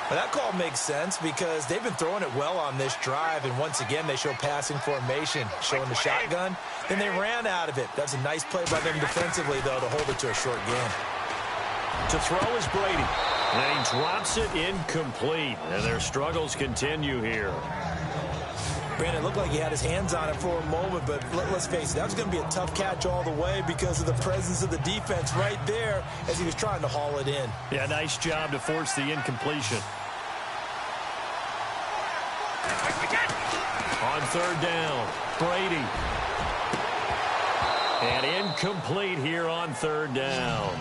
But that call makes sense because they've been throwing it well on this drive. And once again, they show passing formation, showing the shotgun. Then they ran out of it. That's a nice play by them defensively, though, to hold it to a short game. To throw is Brady. And he drops it incomplete. And their struggles continue here. Brandon, it looked like he had his hands on it for a moment, but let's face it, that was going to be a tough catch all the way because of the presence of the defense right there as he was trying to haul it in. Yeah, nice job to force the incompletion. On 3rd down, Brady. And incomplete here on 3rd down.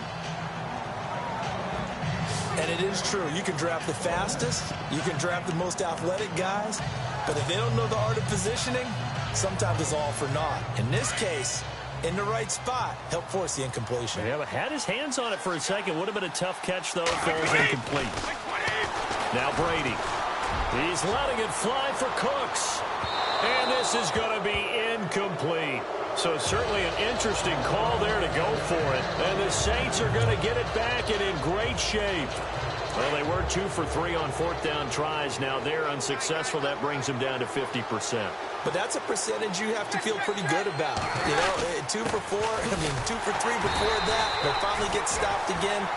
And it is true. You can draft the fastest. You can draft the most athletic guys. But if they don't know the art of positioning, sometimes it's all for naught. In this case, in the right spot, help force the incompletion. Yeah, but had his hands on it for a second. Would have been a tough catch, though. Falls incomplete. Now Brady. He's letting it fly for Cooks. And this is going to be incomplete. So certainly an interesting call there to go for it. And the Saints are going to get it back and in great shape. Well, they were 2 for 3 on 4th down tries. Now they're unsuccessful. That brings them down to 50%. But that's a percentage you have to feel pretty good about. You know, 2 for 4, 2 for 3 before that. They finally get stopped again.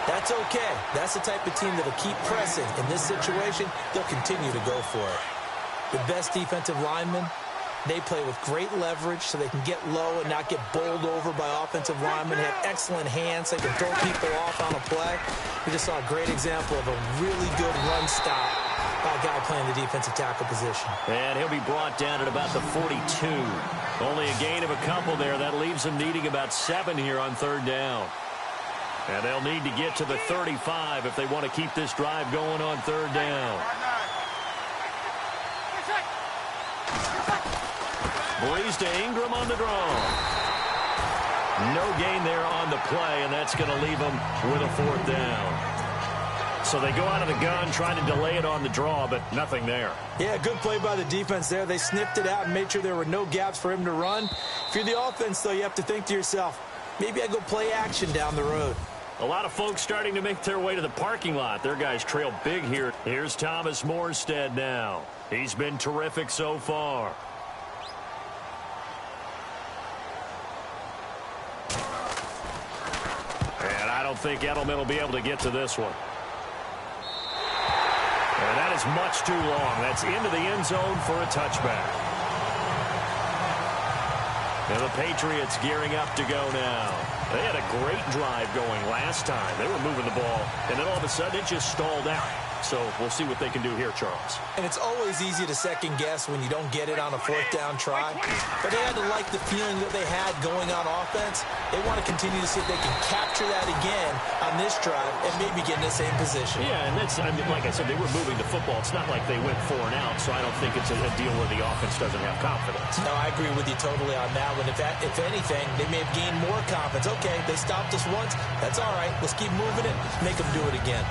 That's okay. That's the type of team that'll keep pressing. In this situation, they'll continue to go for it. The best defensive linemen, they play with great leverage so they can get low and not get bowled over by offensive linemen. They have excellent hands. They can throw people off on a play. We just saw a great example of a really good run stop by a guy playing the defensive tackle position. And he'll be brought down at about the 42. Only a gain of a couple there. That leaves them needing about 7 here on 3rd down. And they'll need to get to the 35 if they want to keep this drive going on 3rd down. Breeze to Ingram on the draw. No gain there on the play, and that's going to leave them with a 4th down. So they go out of the gun, trying to delay it on the draw, but nothing there. Yeah, good play by the defense there. They sniffed it out and made sure there were no gaps for him to run. If you're the offense, though, you have to think to yourself, maybe I go play action down the road. A lot of folks starting to make their way to the parking lot. Their guys trail big here. Here's Thomas Morstead now. He's been terrific so far. And I don't think Edelman will be able to get to this one. And that is much too long. That's into the end zone for a touchback. And the Patriots gearing up to go now. They had a great drive going last time. They were moving the ball, and then all of a sudden it just stalled out. So we'll see what they can do here, Charles. And it's always easy to second guess when you don't get it on a fourth down try. But they had to like the feeling that they had going on offense. They want to continue to see if they can capture that again on this drive and maybe get in the same position. Yeah, and that's, I mean, like I said, they were moving the football. It's not like they went 4 and out, so I don't think it's a deal where the offense doesn't have confidence. No, I agree with you totally on that one. If anything, they may have gained more confidence. Okay, they stopped us once. That's all right. Let's keep moving it. Make them do it again.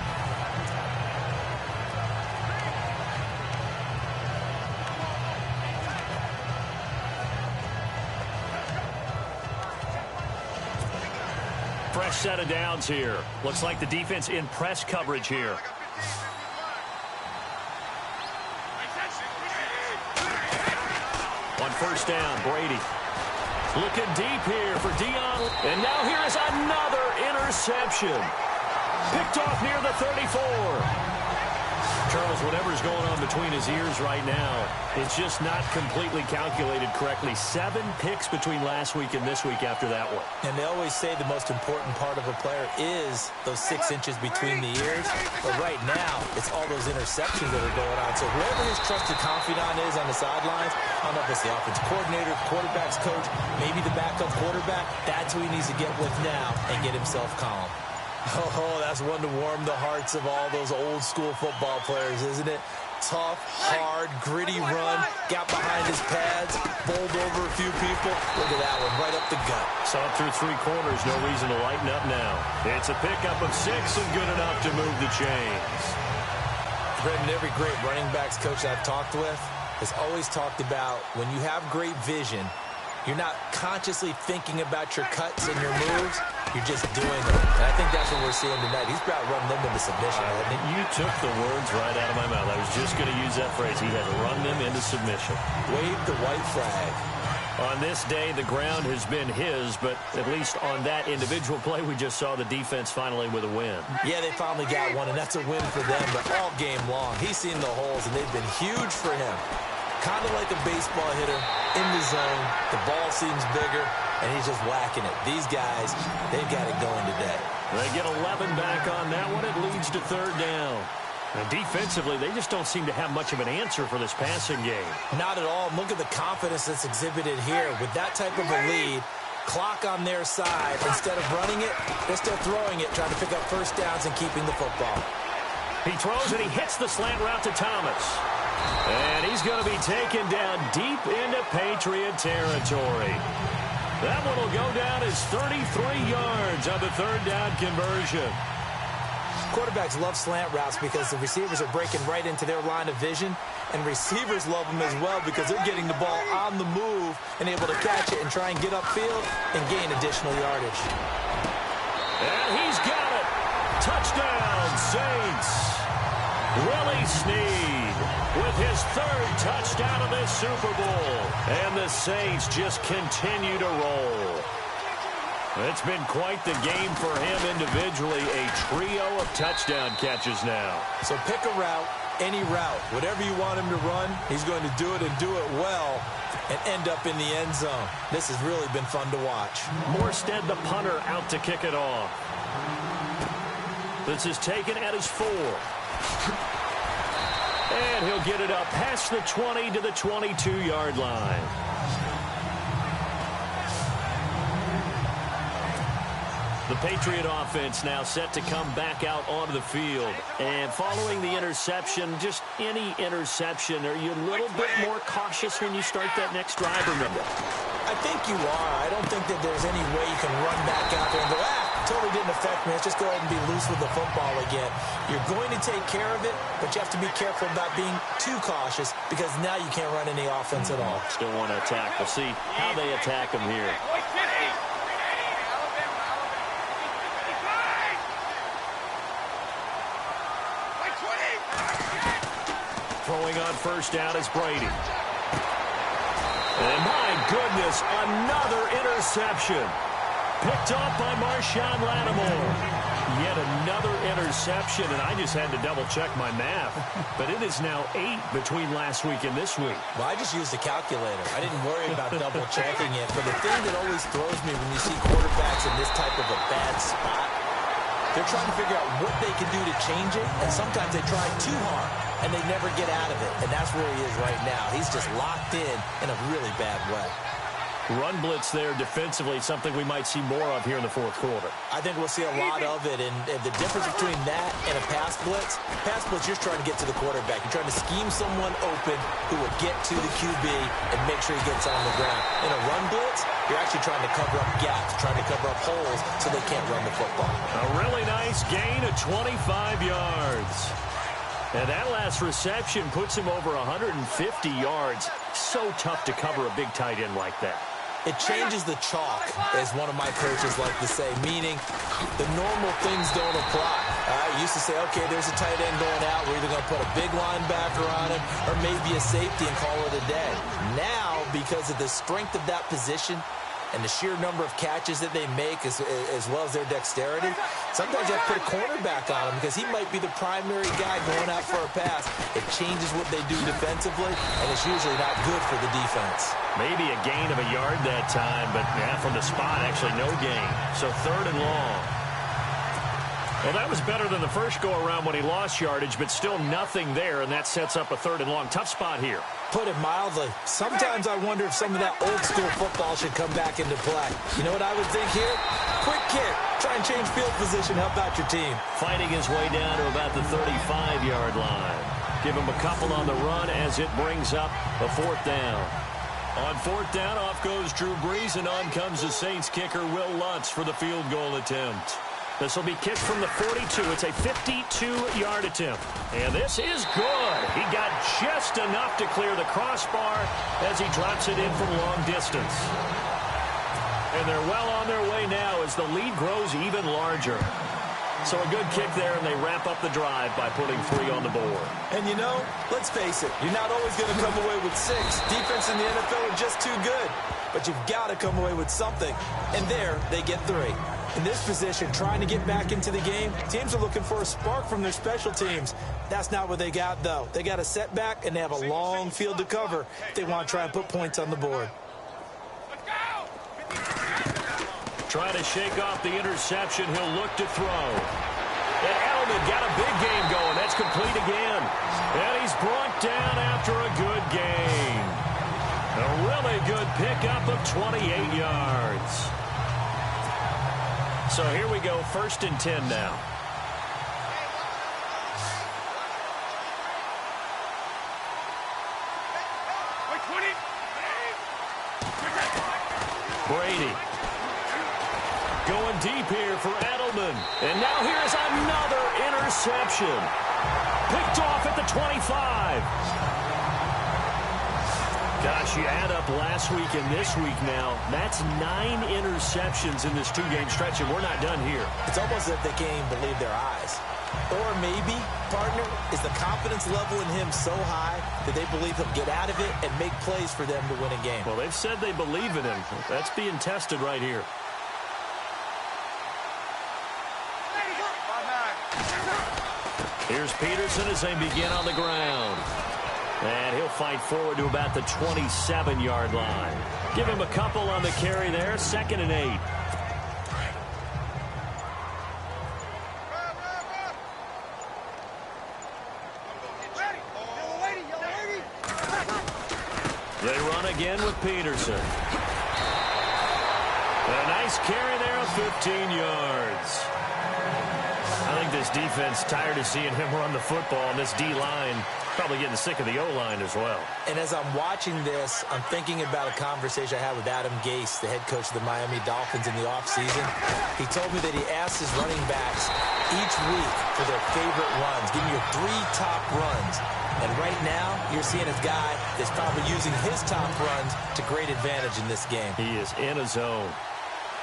Fresh set of downs here. Looks like the defense in press coverage here. On first down, Brady. Looking deep here for Dion. And now here is another interception. Picked off near the 34. Charles, whatever's going on between his ears right now, it's just not completely calculated correctly. 7 picks between last week and this week after that one. And they always say the most important part of a player is those 6 inches between the ears. But right now, it's all those interceptions that are going on. So whoever his trusted confidant is on the sidelines, I don't know if it's the offensive coordinator, quarterback's coach, maybe the backup quarterback, that's who he needs to get with now and get himself calm. Oh, that's one to warm the hearts of all those old-school football players, isn't it? Tough, hard, gritty run, got behind his pads, bowled over a few people. Look at that one, right up the gut. Saw it through 3 quarters, no reason to lighten up now. It's a pickup of 6 and good enough to move the chains. Brendan, every great running backs coach I've talked with has always talked about when you have great vision, you're not consciously thinking about your cuts and your moves. You're just doing them. And I think that's what we're seeing tonight. He's about running them into submission, hasn't he? You took the words right out of my mouth. I was just going to use that phrase. He has run them into submission. Wave the white flag. On this day, the ground has been his, but at least on that individual play, we just saw the defense finally with a win. Yeah, they finally got one, and that's a win for them. But all game long, he's seen the holes, and they've been huge for him. Kind of like a baseball hitter in the zone. The ball seems bigger, and he's just whacking it. These guys, they've got it going today. They get 11 back on that one. It leads to 3rd down. And defensively, they just don't seem to have much of an answer for this passing game. Not at all. Look at the confidence that's exhibited here. With that type of a lead, clock on their side, instead of running it, they're still throwing it, trying to pick up first downs and keeping the football. He throws and he hits the slant route to Thomas. And he's going to be taken down deep into Patriot territory. That one will go down as 33 yards on the 3rd down conversion. Quarterbacks love slant routes because the receivers are breaking right into their line of vision, and receivers love them as well because they're getting the ball on the move and able to catch it and try and get upfield and gain additional yardage. And he's got it. Touchdown, Saints. Willie Snead with his 3rd touchdown of this Super Bowl. And the Saints just continue to roll. It's been quite the game for him individually. A trio of touchdown catches now. So pick a route, any route. Whatever you want him to run, he's going to do it and do it well and end up in the end zone. This has really been fun to watch. Morstead, the punter, out to kick it off. This is taken at his 4. And he'll get it up past the 20 to the 22-yard line. The Patriot offense now set to come back out onto the field. And following the interception, just any interception, are you a little bit more cautious when you start that next drive, remember? I think you are. I don't think that there's any way you can run back out there and go, totally didn't affect me. Let's just go ahead and be loose with the football again. You're going to take care of it, but you have to be careful about being too cautious because now you can't run any offense at all. Still want to attack. We'll see how they attack him here. Throwing on first down is Brady. And my goodness, another interception. Picked off by Marshawn Lattimore. Yet another interception, and I just had to double-check my math. But it is now 8 between last week and this week. Well, I just used a calculator. I didn't worry about double-checking it. But the thing that always throws me when you see quarterbacks in this type of a bad spot, they're trying to figure out what they can do to change it, and sometimes they try too hard, and they never get out of it. And that's where he is right now. He's just locked in a really bad way. Run blitz there defensively, something we might see more of here in the fourth quarter. I think we'll see a lot of it, and the difference between that and a pass blitz, you're trying to get to the quarterback. You're trying to scheme someone open who will get to the QB and make sure he gets on the ground. In a run blitz, you're actually trying to cover up gaps, trying to cover up holes so they can't run the football. A really nice gain of 25 yards. And that last reception puts him over 150 yards. So tough to cover a big tight end like that. It changes the chalk, as one of my coaches like to say, meaning the normal things don't apply. I used to say, okay, there's a tight end going out. We're either going to put a big linebacker on him or maybe a safety and call it a day. Now, because of the strength of that position and the sheer number of catches that they make as well as their dexterity, sometimes you have to put a cornerback on him because he might be the primary guy going out for a pass. It changes what they do defensively, and it's usually not good for the defense. Maybe a gain of a yard that time, but yeah, from the spot, actually no gain. So 3rd and long. Well, that was better than the first go-around when he lost yardage, but still nothing there, and that sets up a 3rd and long. Tough spot here. Put it mildly. Sometimes I wonder if some of that old-school football should come back into play. You know what I would think here? Quick kick. Try and change field position. Help out your team. Fighting his way down to about the 35-yard line. Give him a couple on the run as it brings up a 4th down. On 4th down, off goes Drew Brees, and on comes the Saints kicker, Will Lutz, for the field goal attempt. This will be kicked from the 42. It's a 52-yard attempt. And this is good. He got just enough to clear the crossbar as he drops it in from long distance. And they're well on their way now as the lead grows even larger. So a good kick there, and they wrap up the drive by putting 3 on the board. And you know, let's face it, you're not always going to come away with 6. Defense in the NFL are just too good. But you've got to come away with something. And there, they get 3. In this position, trying to get back into the game, teams are looking for a spark from their special teams. That's not what they got, though. They got a setback, and they have a long field to cover if they want to try and put points on the board. Trying to shake off the interception. He'll look to throw. And Edelman got a big game going. That's complete again. And he's brought down after a good gain. A really good pickup of 28 yards. So here we go, 1st and 10 now. Brady going deep here for Edelman. And now here's another interception. Picked off at the 25. Gosh, you add up last week and this week now. That's 9 interceptions in this 2-game stretch, and we're not done here. It's almost as if they can't even believe their eyes. Or maybe, partner, is the confidence level in him so high that they believe he'll get out of it and make plays for them to win a game. Well, they've said they believe in him. That's being tested right here. Here's Peterson as they begin on the ground. And he'll fight forward to about the 27-yard line. Give him a couple on the carry there. 2nd and 8. They run again with Peterson. A nice carry there of 15 yards. I think this defense tired of seeing him run the football, and this D-line probably getting sick of the O-line as well. And as I'm watching this, I'm thinking about a conversation I had with Adam Gase, the head coach of the Miami Dolphins in the offseason. He told me that he asked his running backs each week for their favorite runs. Give me your 3 top runs. And right now, you're seeing a guy that's probably using his top runs to great advantage in this game. He is in a zone.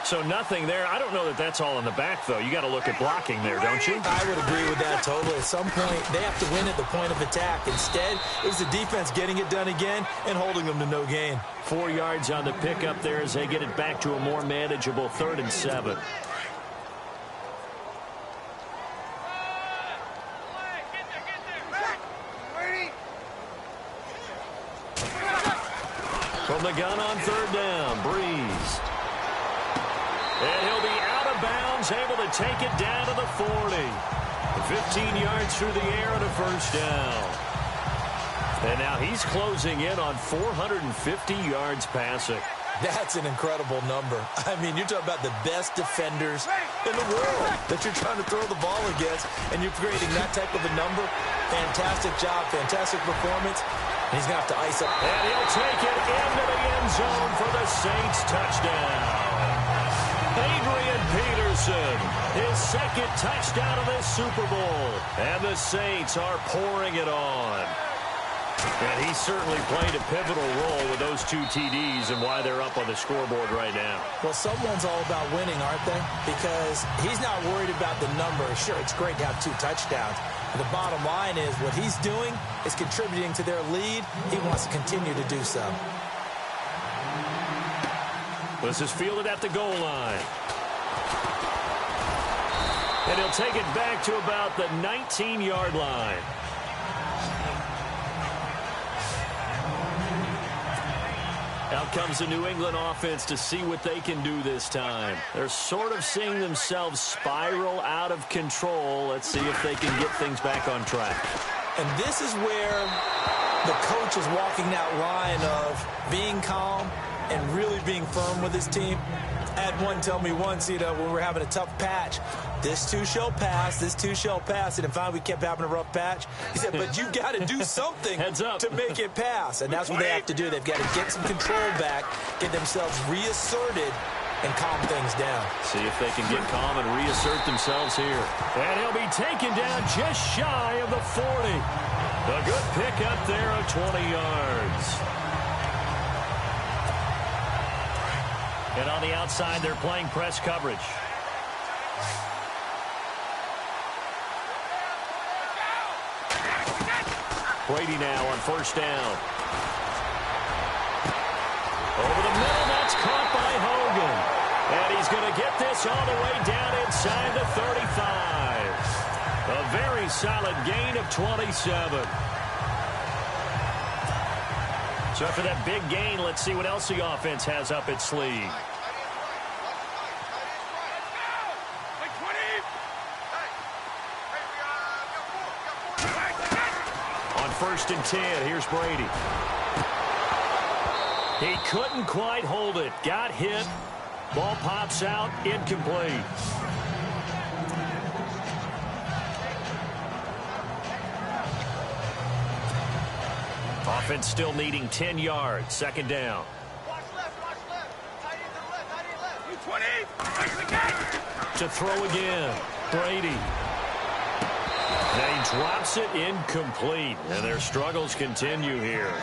So nothing there. I don't know that that's all in the back, though. You got to look at blocking there, don't you? I would agree with that totally. At some point, they have to win at the point of attack. Instead, it was the defense getting it done again and holding them to no gain. 4 yards on the pickup there as they get it back to a more manageable 3rd and 7. From the gun on third down, Breeze. And he'll be out of bounds, able to take it down to the 40. 15 yards through the air and a first down. And now he's closing in on 450 yards passing. That's an incredible number. I mean, you're talking about the best defenders in the world that you're trying to throw the ball against, and you're creating that type of a number. Fantastic job, fantastic performance. And he's going to have to ice up. And he'll take it into the end zone for the Saints touchdown. Adrian Peterson, his second touchdown of this Super Bowl. And the Saints are pouring it on. And he certainly played a pivotal role with those 2 TDs and why they're up on the scoreboard right now. Well, someone's all about winning, aren't they? Because he's not worried about the number. Sure, it's great to have 2 touchdowns. But the bottom line is what he's doing is contributing to their lead. He wants to continue to do so. This is fielded at the goal line. And he'll take it back to about the 19-yard line. Out comes the New England offense to see what they can do this time. They're sort of seeing themselves spiral out of control. Let's see if they can get things back on track. And this is where the coach is walking that line of being calm and really being firm with his team. I had one tell me once, when we're having a tough patch, this too shall pass, this too shall pass. And finally we kept having a rough patch. He said, but you've got to do something to make it pass. And that's what they have to do. They've got to get some control back, get themselves reasserted, and calm things down. See if they can get calm and reassert themselves here. And he'll be taken down just shy of the 40. A good pickup there of 20 yards. And on the outside, they're playing press coverage. Brady now on first down. Over the middle, that's caught by Hogan. And he's going to get this all the way down inside the 35. A very solid gain of 27. So after that big gain, let's see what else the offense has up its sleeve. On 1st and 10, here's Brady. He couldn't quite hold it. Got hit. Ball pops out. Incomplete. Offense still needing 10 yards. 2nd down. Watch left. Tight end to the left. To throw again. Brady. Now he drops it incomplete. And their struggles continue here.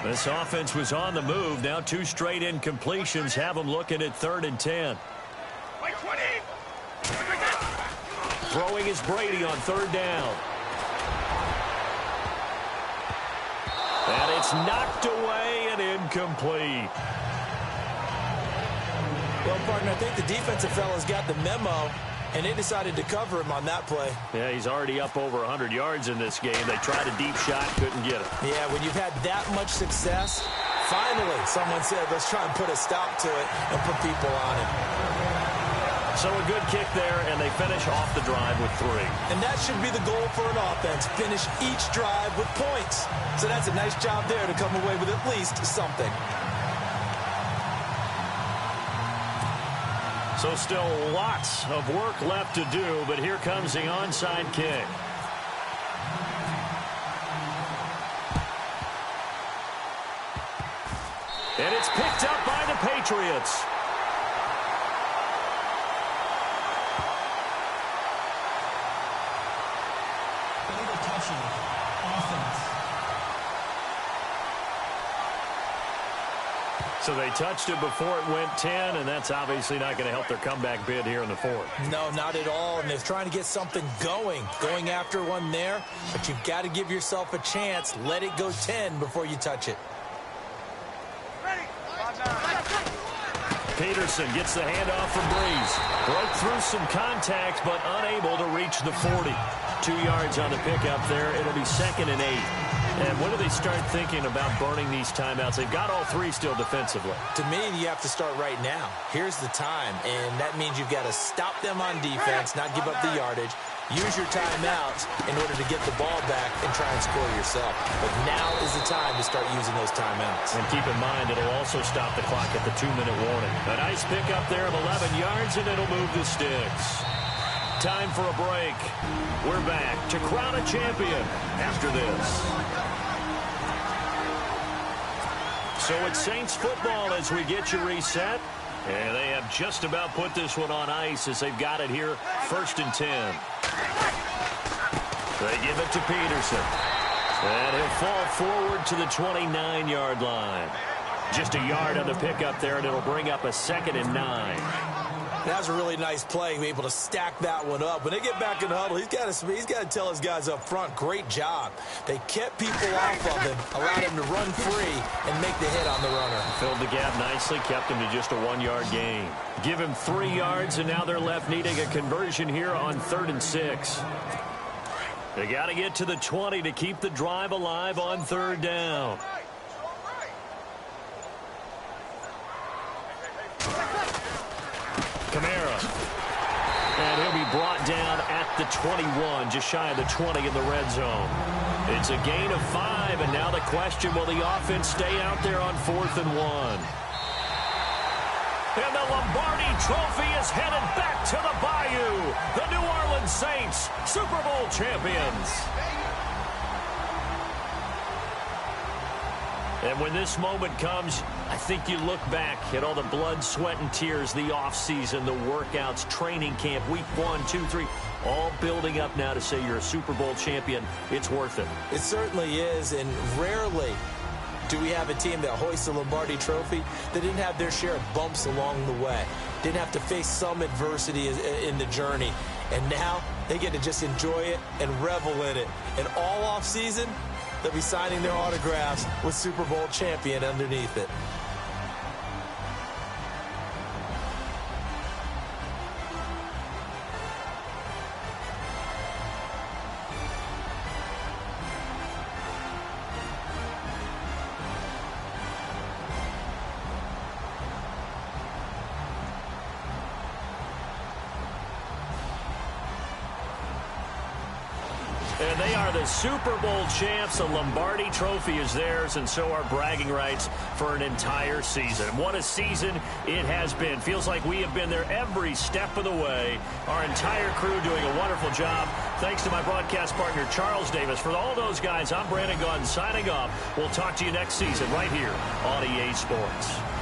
This offense was on the move. Now 2 straight incompletions have them looking at 3rd and 10. Throwing is Brady on 3rd down. And it's knocked away and incomplete. Well, partner, I think the defensive fella's got the memo, and they decided to cover him on that play. Yeah, he's already up over 100 yards in this game. They tried a deep shot, couldn't get it. Yeah, when you've had that much success, finally someone said, let's try and put a stop to it and put people on it. So a good kick there, and they finish off the drive with 3. And that should be the goal for an offense, finish each drive with points. So that's a nice job there to come away with at least something. So still lots of work left to do, but here comes the onside kick. And it's picked up by the Patriots. So they touched it before it went 10, and that's obviously not going to help their comeback bid here in the 4th. No, not at all, and they're trying to get something going after one there, but you've got to give yourself a chance. Let it go 10 before you touch it. Ready. Peterson gets the handoff from Breeze. Broke through some contact, but unable to reach the 40. 2 yards on the pickup there. It'll be 2nd and 8. And when do they start thinking about burning these timeouts? They've got all 3 still defensively. To me, you have to start right now. Here's the time, and that means you've got to stop them on defense, not give up the yardage. Use your timeouts in order to get the ball back and try and score yourself. But now is the time to start using those timeouts. And keep in mind, it'll also stop the clock at the 2-minute warning. A nice pickup there of 11 yards, and it'll move the sticks. Time for a break. We're back to crown a champion after this. So it's Saints football as we get you reset. And they have just about put this one on ice as they've got it here, 1st and 10. They give it to Peterson. And he'll fall forward to the 29-yard line. Just a yard on the pickup there, and it'll bring up a 2nd and 9. That was a really nice play, able to stack that one up. When they get back in the huddle, he's got to tell his guys up front, great job. They kept people off of him, allowed him to run free and make the hit on the runner. Filled the gap nicely, kept him to just a 1-yard gain. Give him 3 yards, and now they're left needing a conversion here on 3rd and 6. They got to get to the 20 to keep the drive alive on 3rd down. Kamara. And he'll be brought down at the 21, just shy of the 20 in the red zone. It's a gain of 5, and now the question, will the offense stay out there on 4th and 1? And the Lombardi Trophy is headed back to the Bayou. The New Orleans Saints, Super Bowl champions. And when this moment comes, I think you look back at all the blood, sweat, and tears, the offseason, the workouts, training camp, week 1, 2, 3, all building up now to say you're a Super Bowl champion. It's worth it. It certainly is, and rarely do we have a team that hoists the Lombardi Trophy that didn't have their share of bumps along the way, didn't have to face some adversity in the journey, and now they get to just enjoy it and revel in it. And all offseason, they'll be signing their autographs with Super Bowl champion underneath it. And they are the Super Bowl champs. The Lombardi Trophy is theirs, and so are bragging rights for an entire season. What a season it has been. Feels like we have been there every step of the way. Our entire crew doing a wonderful job. Thanks to my broadcast partner, Charles Davis. For all those guys, I'm Brandon Gaudin signing off. We'll talk to you next season right here on EA Sports.